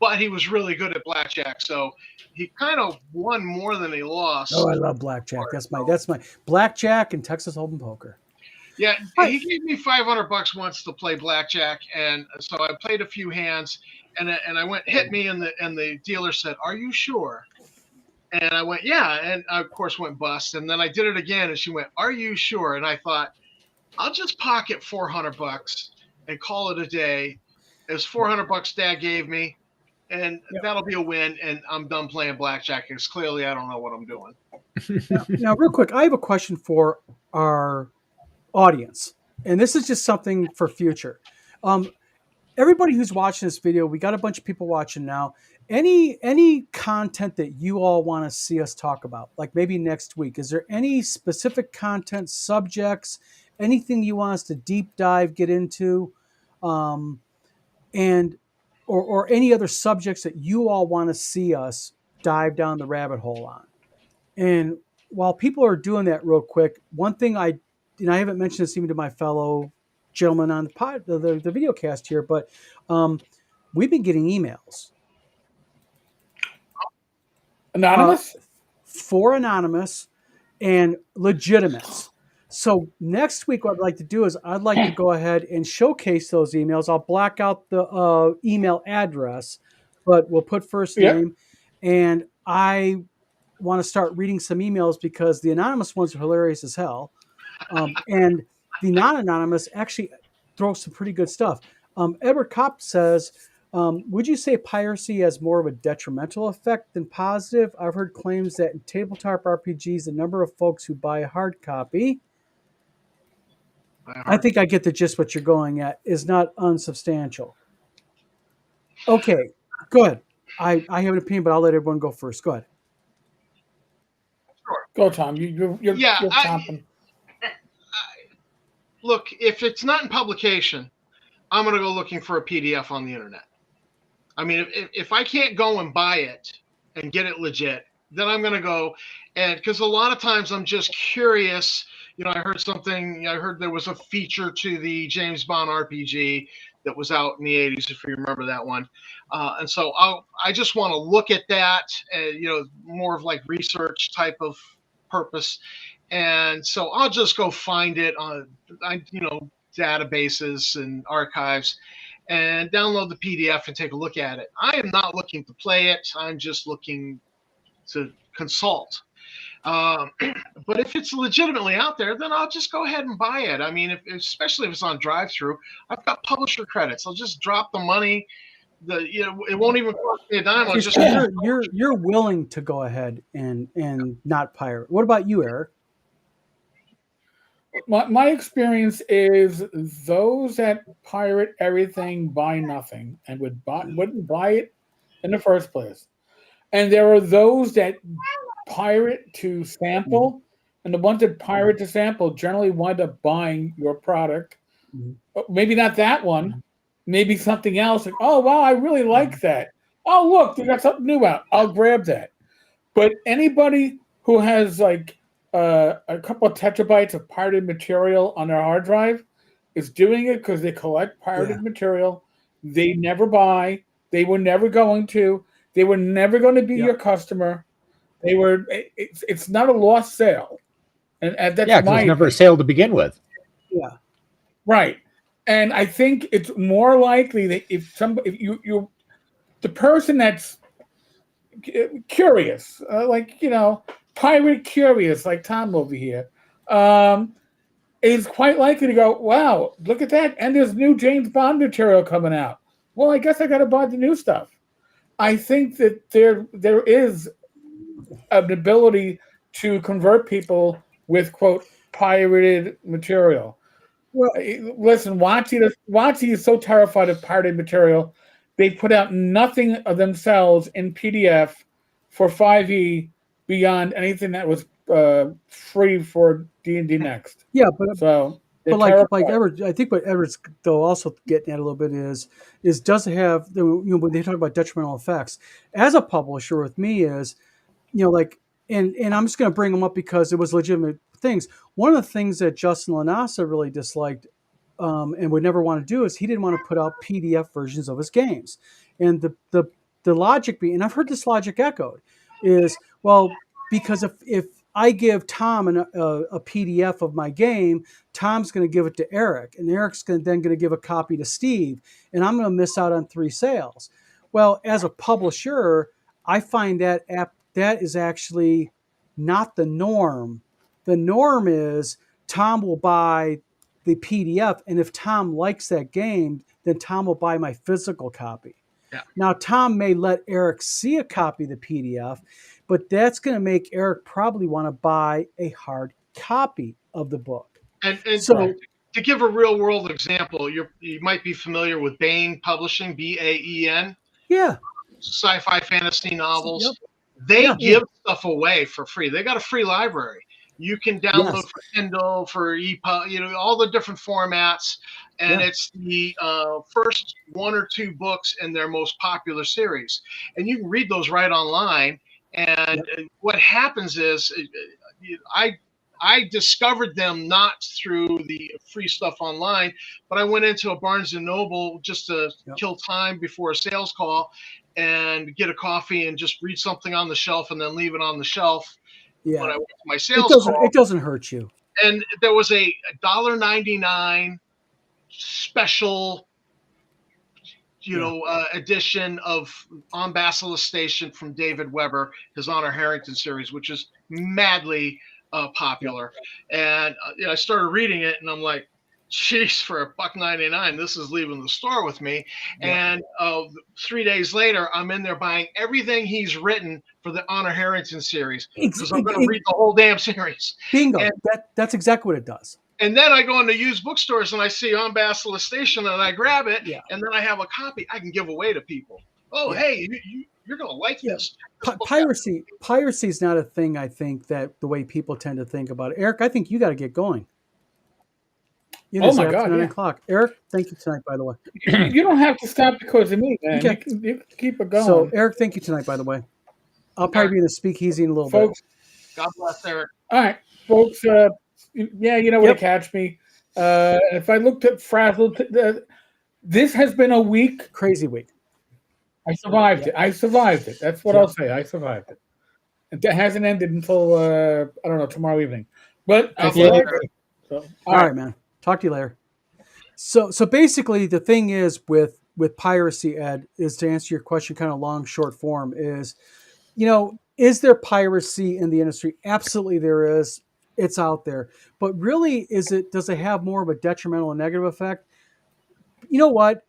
but he was really good at blackjack. So he kind of won more than he lost. Oh, I love blackjack. That's my blackjack and Texas Hold'em poker. Yeah, he gave me $500 once to play blackjack, and so I played a few hands, and I went, hit me, and the dealer said, "Are you sure?" And I went, "Yeah," and I, of course, went bust. And then I did it again, and she went, "Are you sure?" And I thought, I'll just pocket $400 and call it a day. It was $400 Dad gave me, and that'll be a win. And I'm done playing blackjack, because clearly I don't know what I'm doing. Now, real quick, I have a question for our audience, and this is just something for future. Everybody who's watching this video, we got a bunch of people watching now. Any content that you all want to see us talk about, like maybe next week? Is there any specific content, subjects, anything you want us to deep dive, get into, and or any other subjects that you all want to see us dive down the rabbit hole on? And while people are doing that real quick, one thing I haven't mentioned this even to my fellow gentlemen on the video cast here, but we've been getting emails. Anonymous? For anonymous and legitimate. So next week, what I'd like to do is I'd like to go ahead and showcase those emails. I'll black out the email address, but we'll put first name. And I want to start reading some emails, because the anonymous ones are hilarious as hell. And the non-anonymous actually throw some pretty good stuff. Edward Kopp says, would you say piracy has more of a detrimental effect than positive? I've heard claims that in tabletop RPGs, the number of folks who buy a hard copy, I think I get the gist what you're going at, is not unsubstantial. Okay, go ahead. I have an opinion, but I'll let everyone go first. Go ahead. Sure. Go, Tom. You're chomping. Look, if it's not in publication, I'm going to go looking for a PDF on the internet. I mean, if I can't go and buy it and get it legit, then I'm going to go. And because a lot of times I'm just curious, I heard there was a feature to the James Bond RPG that was out in the 80s, if you remember that one. And so I just want to look at that, more of like research type of purpose. And so I'll just go find it on, databases and archives and download the PDF and take a look at it. I am not looking to play it. I'm just looking to consult. But if it's legitimately out there, then I'll just go ahead and buy it. I mean, especially if it's on drive-through, I've got publisher credits. I'll just drop the money. It won't even cost me a dime. I'll just You're willing to go ahead and not pirate. What about you, Eric? My experience is those that pirate everything buy nothing and wouldn't buy it in the first place. And there are those that pirate to sample, and the ones that pirate to sample generally wind up buying your product. Maybe not that one, maybe something else. Like, oh, wow, I really like that. Oh, look, they got something new out. I'll grab that. But anybody who has like a couple of tetrabytes of pirated material on their hard drive is doing it because they collect pirated material. They never buy. They were never going to. They were never going to be your customer. They were. It's not a lost sale, and that's because it's never a sale to begin with. Yeah, right. And I think it's more likely that if you the person that's curious, pirate curious, like Tom over here, is quite likely to go, wow, look at that. And there's new James Bond material coming out. Well, I guess I got to buy the new stuff. I think that there is an ability to convert people with, quote, pirated material. Well, listen, WotC is so terrified of pirated material, they put out nothing of themselves in PDF for 5e beyond anything that was free for D&D Next. Yeah, but like Everett, I think what Everett's though also getting at a little bit is does it have when they talk about detrimental effects as a publisher with me is and I'm just going to bring them up because it was legitimate things. One of the things that Justin Lanasa really disliked and would never want to do is he didn't want to put out PDF versions of his games, and the logic being, and I've heard this logic echoed, is because if I give Tom a PDF of my game, Tom's going to give it to Eric, and Eric's then going to give a copy to Steve, and I'm going to miss out on 3 sales. Well, as a publisher, I find that is actually not the norm. The norm is Tom will buy the PDF, and if Tom likes that game, then Tom will buy my physical copy. Yeah. Now, Tom may let Eric see a copy of the PDF, but that's going to make Eric probably want to buy a hard copy of the book. And so, to give a real world example, you might be familiar with Baen Publishing, Baen. Yeah. Sci-fi fantasy novels. Yep. They give stuff away for free. They got a free library. You can download for Kindle, for EPUB, all the different formats. And it's the first 1 or 2 books in their most popular series. And you can read those right online. And what happens is I discovered them not through the free stuff online, but I went into a Barnes & Noble just to kill time before a sales call and get a coffee and just read something on the shelf and then leave it on the shelf. Yeah. When I went to my sales call. It doesn't hurt you. And there was a $1.99 special edition of On Basilisk Station from David Weber, his Honor Harrington series, which is madly popular. And I started reading it, and I'm like, Jeez, for $1.99, this is leaving the store with me. Yeah. And 3 days later, I'm in there buying everything he's written for the Honor Harrington series because I'm going to read the whole damn series. Bingo. And, That's exactly what it does. and then I go into used bookstores and I see On Basilisk Station and I grab it. Yeah. And then I have a copy I can give away to people. Oh, Yeah. hey, you're going to like Yeah. this. Check this book out. Piracy is not a thing. I think that the way people tend to think about it. Eric, I think you got to get going. Oh my God, 9 yeah. o'clock. Eric, thank you tonight, by the way. You don't have to stop because of me, man. Okay. You can keep it going. So, Eric, thank you tonight, by the way. I'll probably be in the speakeasy in a little Folks, God bless Eric. all right, folks. Yeah, you know where to catch me. If I looked at Frazzled, this has been a week. bit. Crazy week. I survived it. I survived it. That's what I'll say. I survived it. It hasn't ended until I don't know, tomorrow evening. But I survived it. So, All right, man. Talk to you later. So basically, the thing is with piracy, Ed, is to answer your question, kind of long, short form, is, is there piracy in the industry? Absolutely, there is. It's out there, but really, does it have more of a detrimental and negative effect? You know what?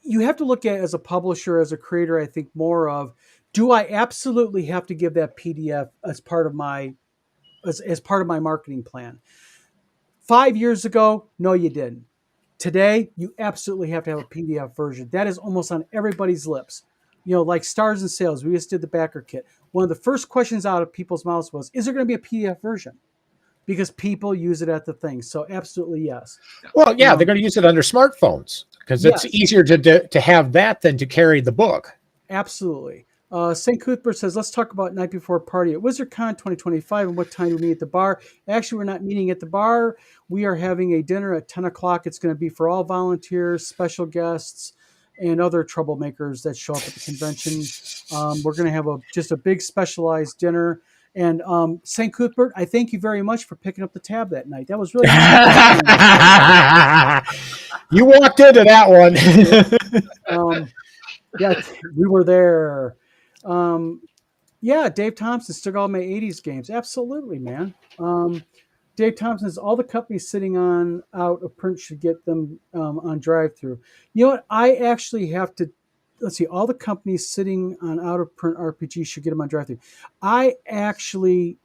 You have to look at it as a publisher, as a creator. I think more of, do I absolutely have to give that PDF as part of my as part of my marketing plan? 5 years ago, no, you didn't. Today, you absolutely have to have a PDF version. That is almost on everybody's lips. Like Stars and Sales, we just did the backer kit. One of the first questions out of people's mouths was, is there going to be a PDF version? Because people use it at the thing. So absolutely yes. Well, yeah, they're going to use it on their smartphones because it's easier to have that than to carry the book. Absolutely. St. Cuthbert says, let's talk about night before party at WizardCon 2025 and what time do we meet at the bar. Actually, we're not meeting at the bar. We are having a dinner at 10 o'clock. It's going to be for all volunteers, special guests, and other troublemakers that show up at the convention. We're going to have just a big specialized dinner. And St. Cuthbert, I thank you very much for picking up the tab that night. That was really You walked into that one. Yeah, we were there. Yeah, Dave Thompson still got all my 80s games. Absolutely, man. Dave Thompson says all the companies sitting on out of print should get them on drive-through. You know what? I actually have to, let's see, all the companies sitting on out of print RPG should get them on drive-through. I actually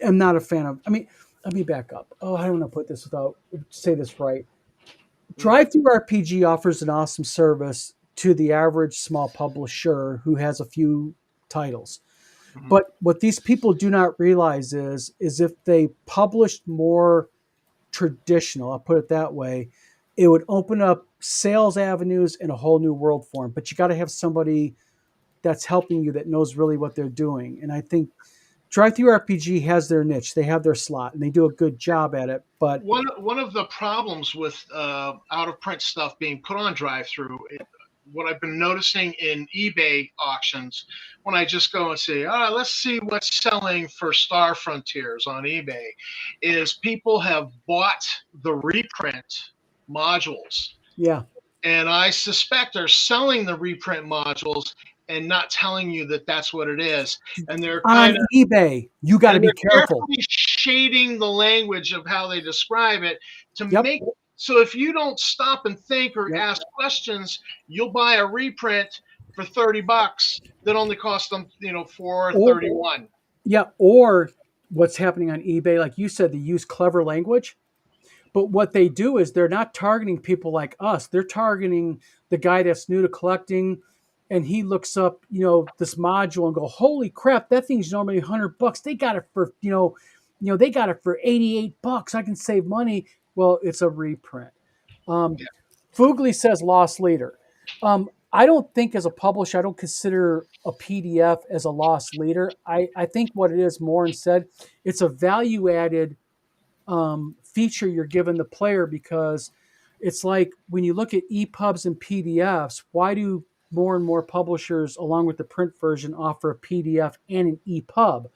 am not a fan of, let me back up. Oh, I don't want to put this say this right. Drive-through RPG offers an awesome service to the average small publisher who has a few titles. Mm-hmm. But what these people do not realize is if they published more traditional, I'll put it that way, it would open up sales avenues and a whole new world for them. But you got to have somebody that's helping you that knows really what they're doing. And I think Drive-Thru RPG has their niche. They have their slot, and they do a good job at it. But one of the problems with out-of-print stuff being put on Drive-Thru, what I've been noticing in eBay auctions, when I just go and say, let's see what's selling for Star Frontiers on eBay, is people have bought the reprint modules. Yeah. And I suspect are selling the reprint modules and not telling you that that's what it is. And they're on eBay. You got to be careful. Shading the language of how they describe it to make. So if you don't stop and think or ask questions, you'll buy a reprint for $30 that only cost them, $4.31. Yeah, or what's happening on eBay, like you said, they use clever language. But what they do is they're not targeting people like us. They're targeting the guy that's new to collecting, and he looks up, this module and go, holy crap, that thing's normally $100. They got it for, they got it for $88. I can save money. Well, it's a reprint. Fugly says lost leader. I don't think as a publisher, I don't consider a PDF as a lost leader. I think what it is more instead, it's a value added feature you're giving the player, because it's like when you look at EPUBs and PDFs, why do more and more publishers, along with the print version, offer a PDF and an EPUB?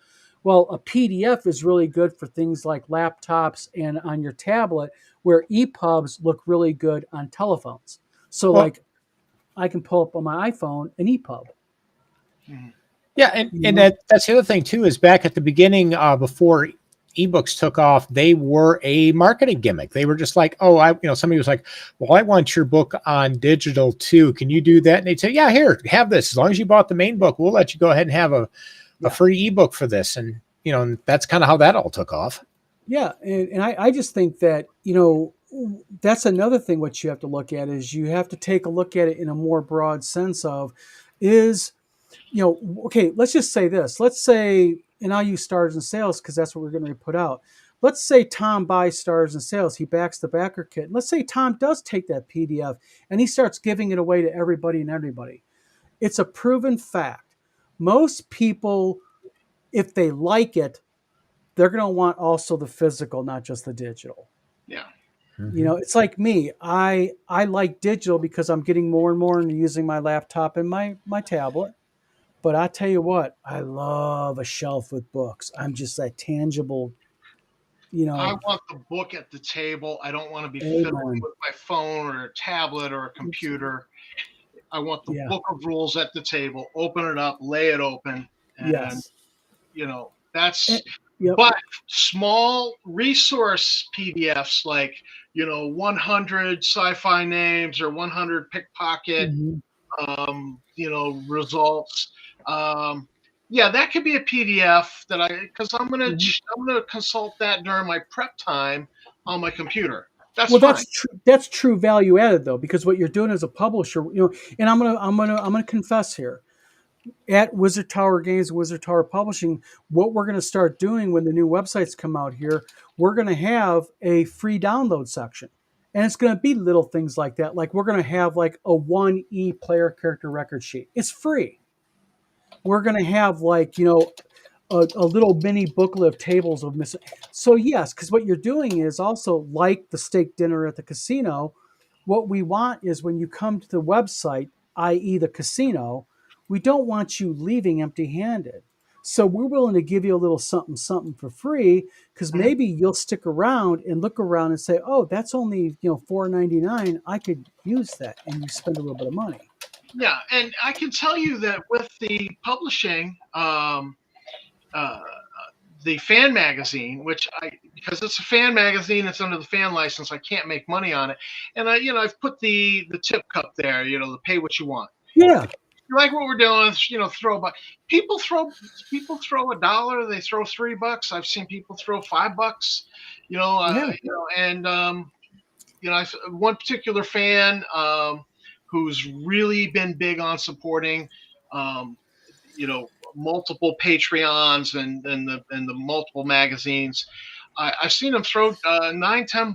Well, a PDF is really good for things like laptops and on your tablet, where EPUBs look really good on telephones. So like I can pull up on my iPhone an EPUB. Yeah, and that's the other thing too, is back at the beginning, before ebooks took off, they were a marketing gimmick. They were just like, oh, somebody was like, well, I want your book on digital too. Can you do that? And they'd say, yeah, here, have this. As long as you bought the main book, we'll let you go ahead and have a free ebook for this. And, and that's kind of how that all took off. Yeah. And I just think that, that's another thing what you have to look at is you have to take a look at it in a more broad sense of is, okay, let's just say this. Let's say, and I'll use Stars and Sales because that's what we're going to put out. Let's say Tom buys Stars and Sales. He backs the backer kit. And let's say Tom does take that PDF and he starts giving it away to everybody and everybody. It's a proven fact. Most people, if they like it, they're going to want also the physical, not just the digital. Yeah. Mm-hmm. It's like me. I like digital because I'm getting more and more into using my laptop and my tablet. But I tell you what, I love a shelf with books. I'm just that tangible, I want the book at the table. I don't want to be fiddling with my phone or a tablet or a computer. I want the book of rules at the table. Open it up, lay it open. And, that's... But small resource PDFs like, 100 sci-fi names or 100 pickpocket, results. That could be a PDF that because I'm gonna consult that during my prep time on my computer. That's fine. That's true value added though, because what you're doing as a publisher, and I'm gonna confess here. At Wizard Tower Games, Wizard Tower Publishing, what we're going to start doing when the new websites come out here, we're going to have a free download section. And it's going to be little things like that. Like we're going to have like a 1E player character record sheet. It's free. We're going to have like, a little mini booklet of tables of missing. So yes, because what you're doing is also like the steak dinner at the casino. What we want is when you come to the website, i.e. the casino, we don't want you leaving empty-handed. So we're willing to give you a little something for free because maybe you'll stick around and look around and say, oh, that's only $4.99. I could use that, and you spend a little bit of money. Yeah, and I can tell you that with the publishing, the fan magazine, because it's a fan magazine, it's under the fan license, I can't make money on it. And I've put the tip cup there, the pay what you want. Yeah. You like what we're doing, throw a people throw $1, they throw $3. I've seen people throw $5, one particular fan who's really been big on supporting, multiple Patreons and the multiple magazines. I've seen them throw $9-10.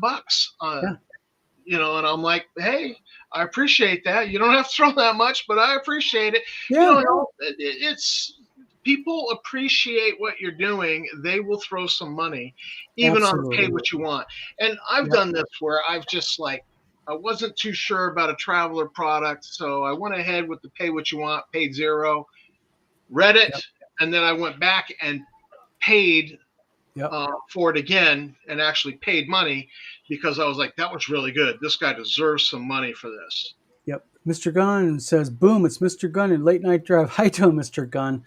And I'm like, hey, I appreciate that. You don't have to throw that much, but I appreciate it. Yeah. It's people appreciate what you're doing. They will throw some money, even on pay what you want. And I've done this where I've just I wasn't too sure about a Traveler product, so I went ahead with the pay what you want, paid $0, read it, and then I went back and paid for it again and actually paid money because I was like, that was really good. This guy deserves some money for this. Yep. Mr. Gunn says, boom, it's Mr. Gunn in Late Night Drive. Hi to him, Mr. Gunn.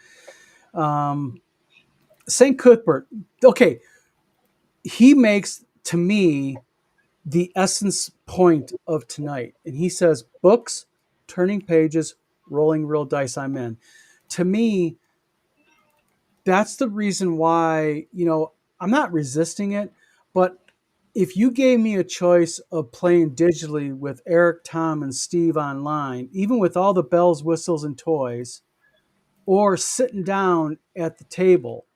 St. Cuthbert. Okay. He makes, to me, the essence point of tonight. And he says, books, turning pages, rolling real dice, I'm in. To me, that's the reason why, I'm not resisting it, but if you gave me a choice of playing digitally with Eric, Tom, and Steve online, even with all the bells, whistles, and toys, or sitting down at the table,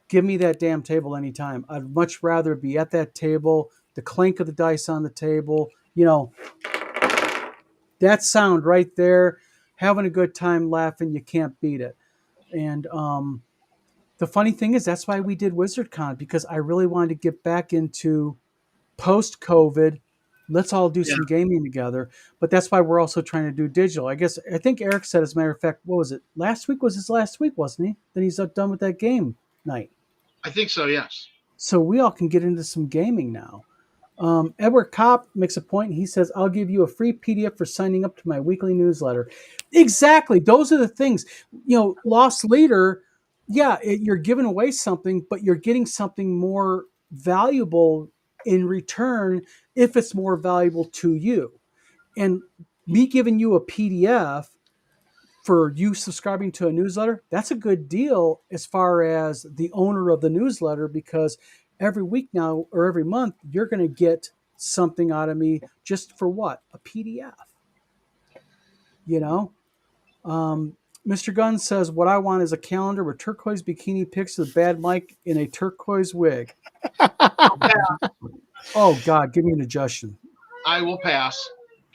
give me that damn table anytime. I'd much rather be at that table, the clink of the dice on the table, that sound right there, having a good time laughing, you can't beat it. And the funny thing is, that's why we did WizardCon, because I really wanted to get back into post-COVID. Let's all do some gaming together. But that's why we're also trying to do digital. I think Eric said, as a matter of fact, what was it? Last week was his last week, wasn't he? Then he's done with that game night. I think so, yes. So we all can get into some gaming now. Edward Kopp makes a point. He says, I'll give you a free PDF for signing up to my weekly newsletter. Exactly. Those are the things. Lost Leader yeah, you're giving away something, but you're getting something more valuable in return if it's more valuable to you. And me giving you a PDF for you subscribing to a newsletter, that's a good deal as far as the owner of the newsletter, because every week now or every month, you're going to get something out of me just for what? A PDF, you know? Mr. Gunn says, what I want is a calendar with turquoise bikini pics of Bad Mike in a turquoise wig. Oh, God, give me an adjustment. I will pass.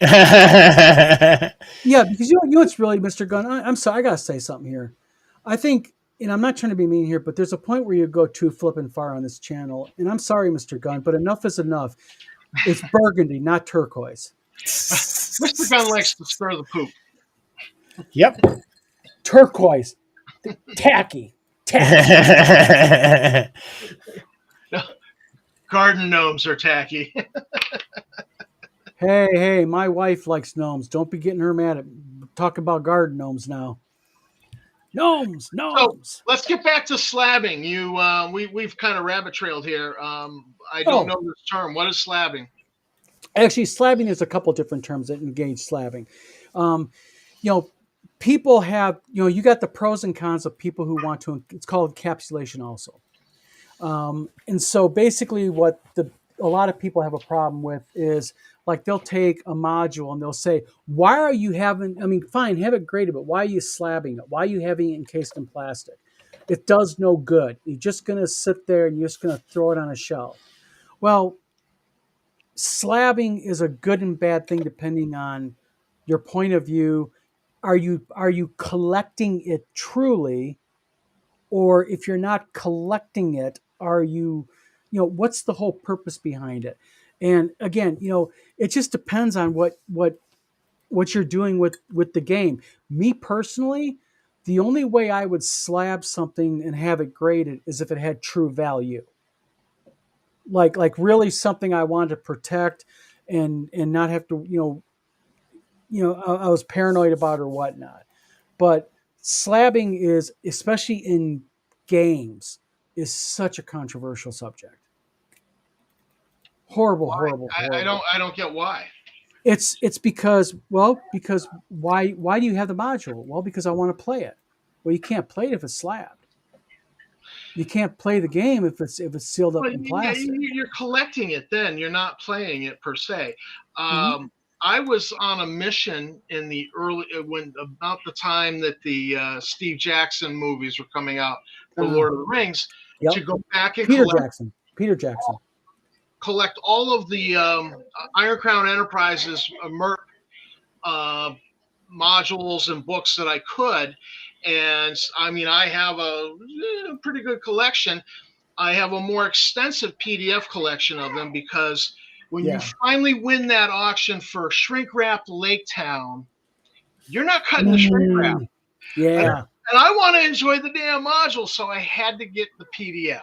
Yeah, because you know what's really, Mr. Gunn, I'm sorry, I got to say something here. I think, and I'm not trying to be mean here, but there's a point where you go too flipping far on this channel. And I'm sorry, Mr. Gunn, but enough is enough. It's burgundy, not turquoise. Mr. Gunn likes to stir the poop. Yep. Turquoise. Tacky. Garden gnomes are tacky. Hey, my wife likes gnomes. Don't be getting her mad at talk about garden gnomes now. Gnomes. So let's get back to slabbing. We've kind of rabbit trailed here. I don't know this term. What is slabbing? Actually, slabbing is a couple different terms that engage slabbing. People have, you got the pros and cons of people who want to, it's called encapsulation also. And so basically what a lot of people have a problem with is, like, they'll take a module and they'll say, why are you fine, have it graded, but why are you slabbing it? Why are you having it encased in plastic? It does no good. You're just going to sit there and you're just going to throw it on a shelf. Well, slabbing is a good and bad thing depending on your point of view. Are you collecting it truly? Or if you're not collecting it, are you, what's the whole purpose behind it? And again, it just depends on what you're doing with the game. Me personally, the only way I would slab something and have it graded is if it had true value. Like really something I wanted to protect and not have to, I was paranoid about or whatnot. But slabbing is, especially in games, is such a controversial subject. Horrible. I don't get why. It's because why do you have the module? Well, because I want to play it. Well, you can't play it if it's slabbed. You can't play the game if it's sealed up in plastic. You're collecting it then. You're not playing it per se. I was on a mission in the about the time that the Steve Jackson movies were coming out for Lord of the Rings, to go back and Peter Jackson. Collect all of the Iron Crown Enterprises MERP modules and books that I could. And I have a pretty good collection. I have a more extensive PDF collection of them, because when you finally win that auction for shrink wrapped Lake Town, you're not cutting the shrink wrap. Yeah. And I want to enjoy the damn module, so I had to get the PDF.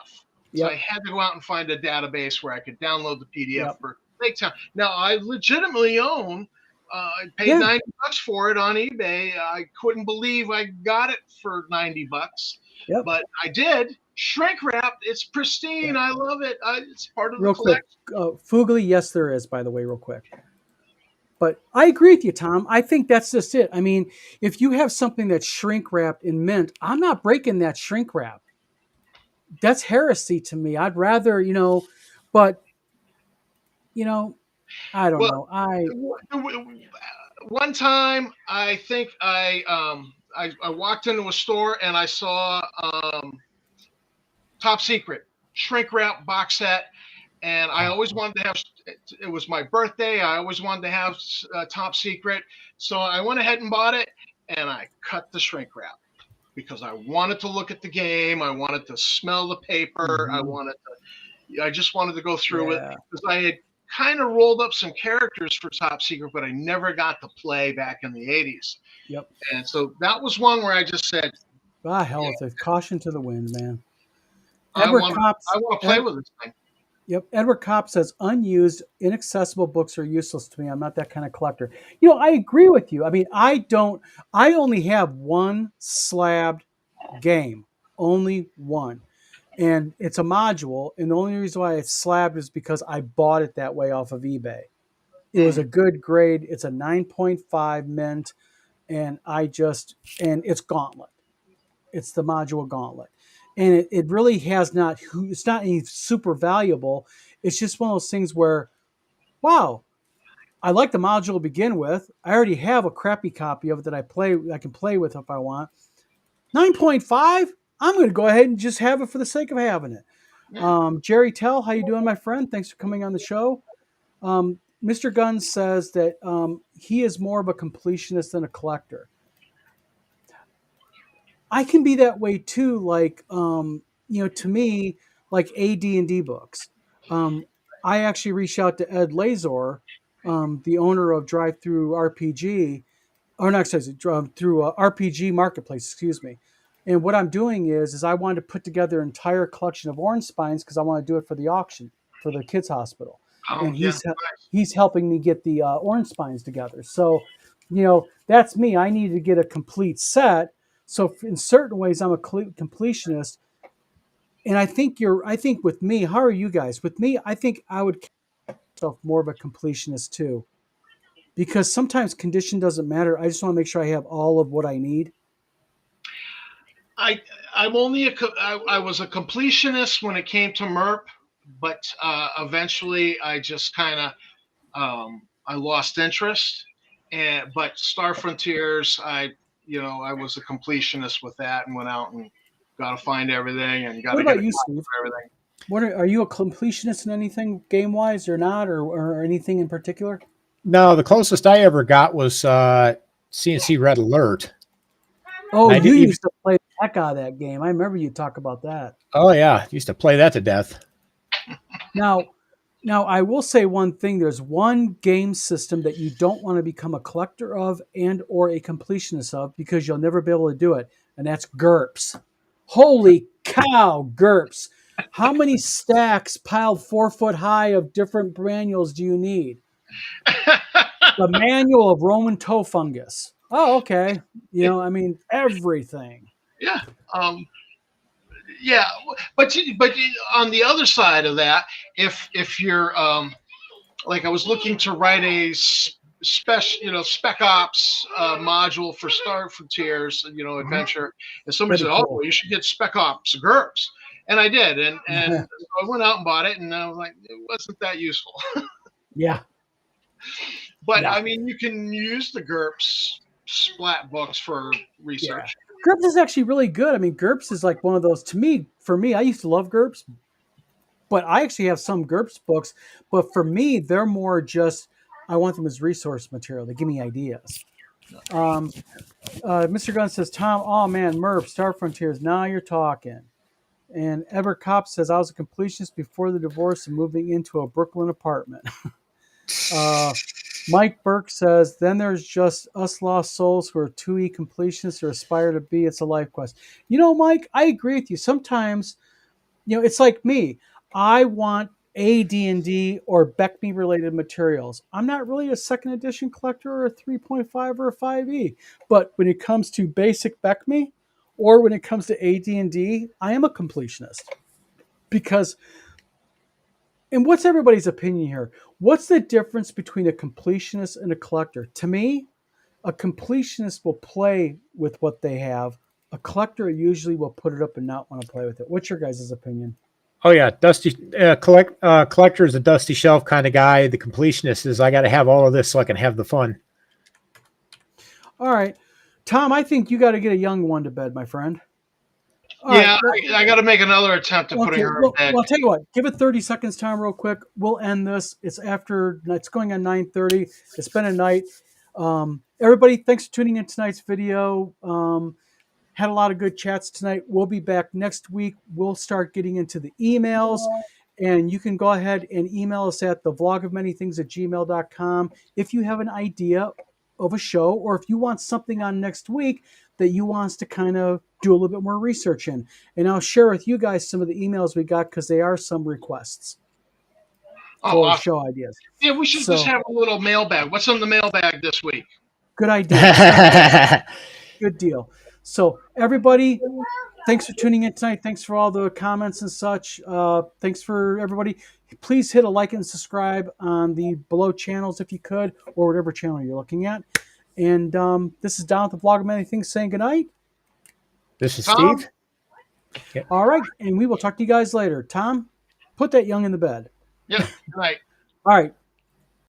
So I had to go out and find a database where I could download the PDF for Lake Town. Now, I legitimately own, I paid $90 for it on eBay. I couldn't believe I got it for $90, but I did. Shrink wrapped, it's pristine. I love it. It's part of the collection. Fugly, yes, there is, by the way, real quick. But I agree with you, Tom. I think that's just it. If you have something that's shrink wrapped in mint, I'm not breaking that shrink wrap. That's heresy to me. I'd rather, but, I don't know. One time, I think I walked into a store and I saw Top Secret shrink wrap box set, and I always wanted to have. It was my birthday. I always wanted to have Top Secret, so I went ahead and bought it, and I cut the shrink wrap because I wanted to look at the game. I wanted to smell the paper. I just wanted to go through it, because I had kind of rolled up some characters for Top Secret, but I never got to play back in the 80s. Yep. And so that was one where I just said, hell with it. Caution to the wind, man. I want to play with this thing. Yep. Edward Kopp says, unused, inaccessible books are useless to me. I'm not that kind of collector. I agree with you. I only have one slabbed game. only one. And it's a module. And the only reason why it's slabbed is because I bought it that way off of eBay. It was a good grade. It's a 9.5 mint. And it's Gauntlet. It's the module Gauntlet. And it really it's not any super valuable. It's just one of those things where, wow, I like the module to begin with. I already have a crappy copy of it that I can play with if I want. 9.5, I'm going to go ahead and just have it for the sake of having it. Jerry Tell, how you doing, my friend? Thanks for coming on the show. Mr. Gunn says that he is more of a completionist than a collector. I can be that way too. Like, to me, like AD&D books. I actually reached out to Ed Lazor, the owner of Drive Through RPG, or not, through RPG Marketplace, excuse me. And what I'm doing is I wanted to put together an entire collection of orange spines because I want to do it for the auction for the kids' hospital. And he's helping me get the orange spines together. So, that's me. I need to get a complete set. So in certain ways, I'm a completionist. And I think with me, how are you guys? With me, I think I would consider myself more of a completionist too. Because sometimes condition doesn't matter. I just want to make sure I have all of what I need. I was a completionist when it came to MERP, but eventually I just kind of I lost interest. But Star Frontiers, I was a completionist with that and went out and got to find everything and got to get everything. Are you a completionist in anything game wise or not, or anything in particular? No, the closest I ever got was CNC Red Alert. Oh, you used to play the heck out of that game. I remember you talk about that. Oh yeah, used to play that to death. Now I will say one thing. There's one game system that you don't want to become a collector of and or a completionist of because you'll never be able to do it, and that's GURPS. Holy cow, GURPS. How many stacks piled 4 foot high of different manuals do you need? The manual of Roman toe fungus. Oh, okay. Everything. Yeah. Yeah. But on the other side of that, if you're like I was looking to write a spec ops module for Star Frontiers, adventure, and somebody said, "Oh, you should get spec ops GURPS," and I did, and so I went out and bought it, and I was like, it wasn't that useful. Yeah. But yeah. I mean, you can use the GURPS splat books for research. Yeah. GURPS is actually really good. I mean, GURPS is like one of those, for me, I used to love GURPS, but I actually have some GURPS books. But for me, they're more just, I want them as resource material. They give me ideas. Mr. Gunn says, Tom, oh man, MERP, Star Frontiers, now you're talking. And Ever Cop says, I was a completionist before the divorce and moving into a Brooklyn apartment. Mike Burke says, then there's just us lost souls who are 2E completionists or aspire to be. It's a life quest. Mike, I agree with you. Sometimes, it's like me. I want AD&D or BECME related materials. I'm not really a second edition collector or a 3.5 or a 5E. But when it comes to basic BECME or when it comes to AD&D, I am a completionist. Because, and what's everybody's opinion here? What's the difference between a completionist and a collector? To me, a completionist will play with what they have. A collector usually will put it up and not want to play with it. What's your guys' opinion? Oh yeah, collector is a dusty shelf kind of guy. The completionist is I got to have all of this so I can have the fun. All right, Tom, I think you got to get a young one to bed, my friend. Yeah, I got to make another attempt to putting her in bed. Well, I'll tell you what. Give it 30 seconds, Tom, real quick. We'll end this. It's going on 9:30. It's been a night. Everybody, thanks for tuning in tonight's video. Had a lot of good chats tonight. We'll be back next week. We'll start getting into the emails. And you can go ahead and email us at thevlogofmanythings@gmail.com if you have an idea of a show or if you want something on next week that you want us to kind of do a little bit more research in. And I'll share with you guys some of the emails we got because they are some requests for show ideas. Yeah, we should just have a little mailbag. What's on the mailbag this week? Good idea. Good deal. So everybody, thanks for tuning in tonight. Thanks for all the comments and such. Thanks for everybody. Please hit a like and subscribe on the below channels if you could, or whatever channel you're looking at. And this is Don with the Blog of Many Things saying goodnight. This is Tom? Steve. All right, and we will talk to you guys later. Tom, put that young in the bed. Yep. Good night. All right.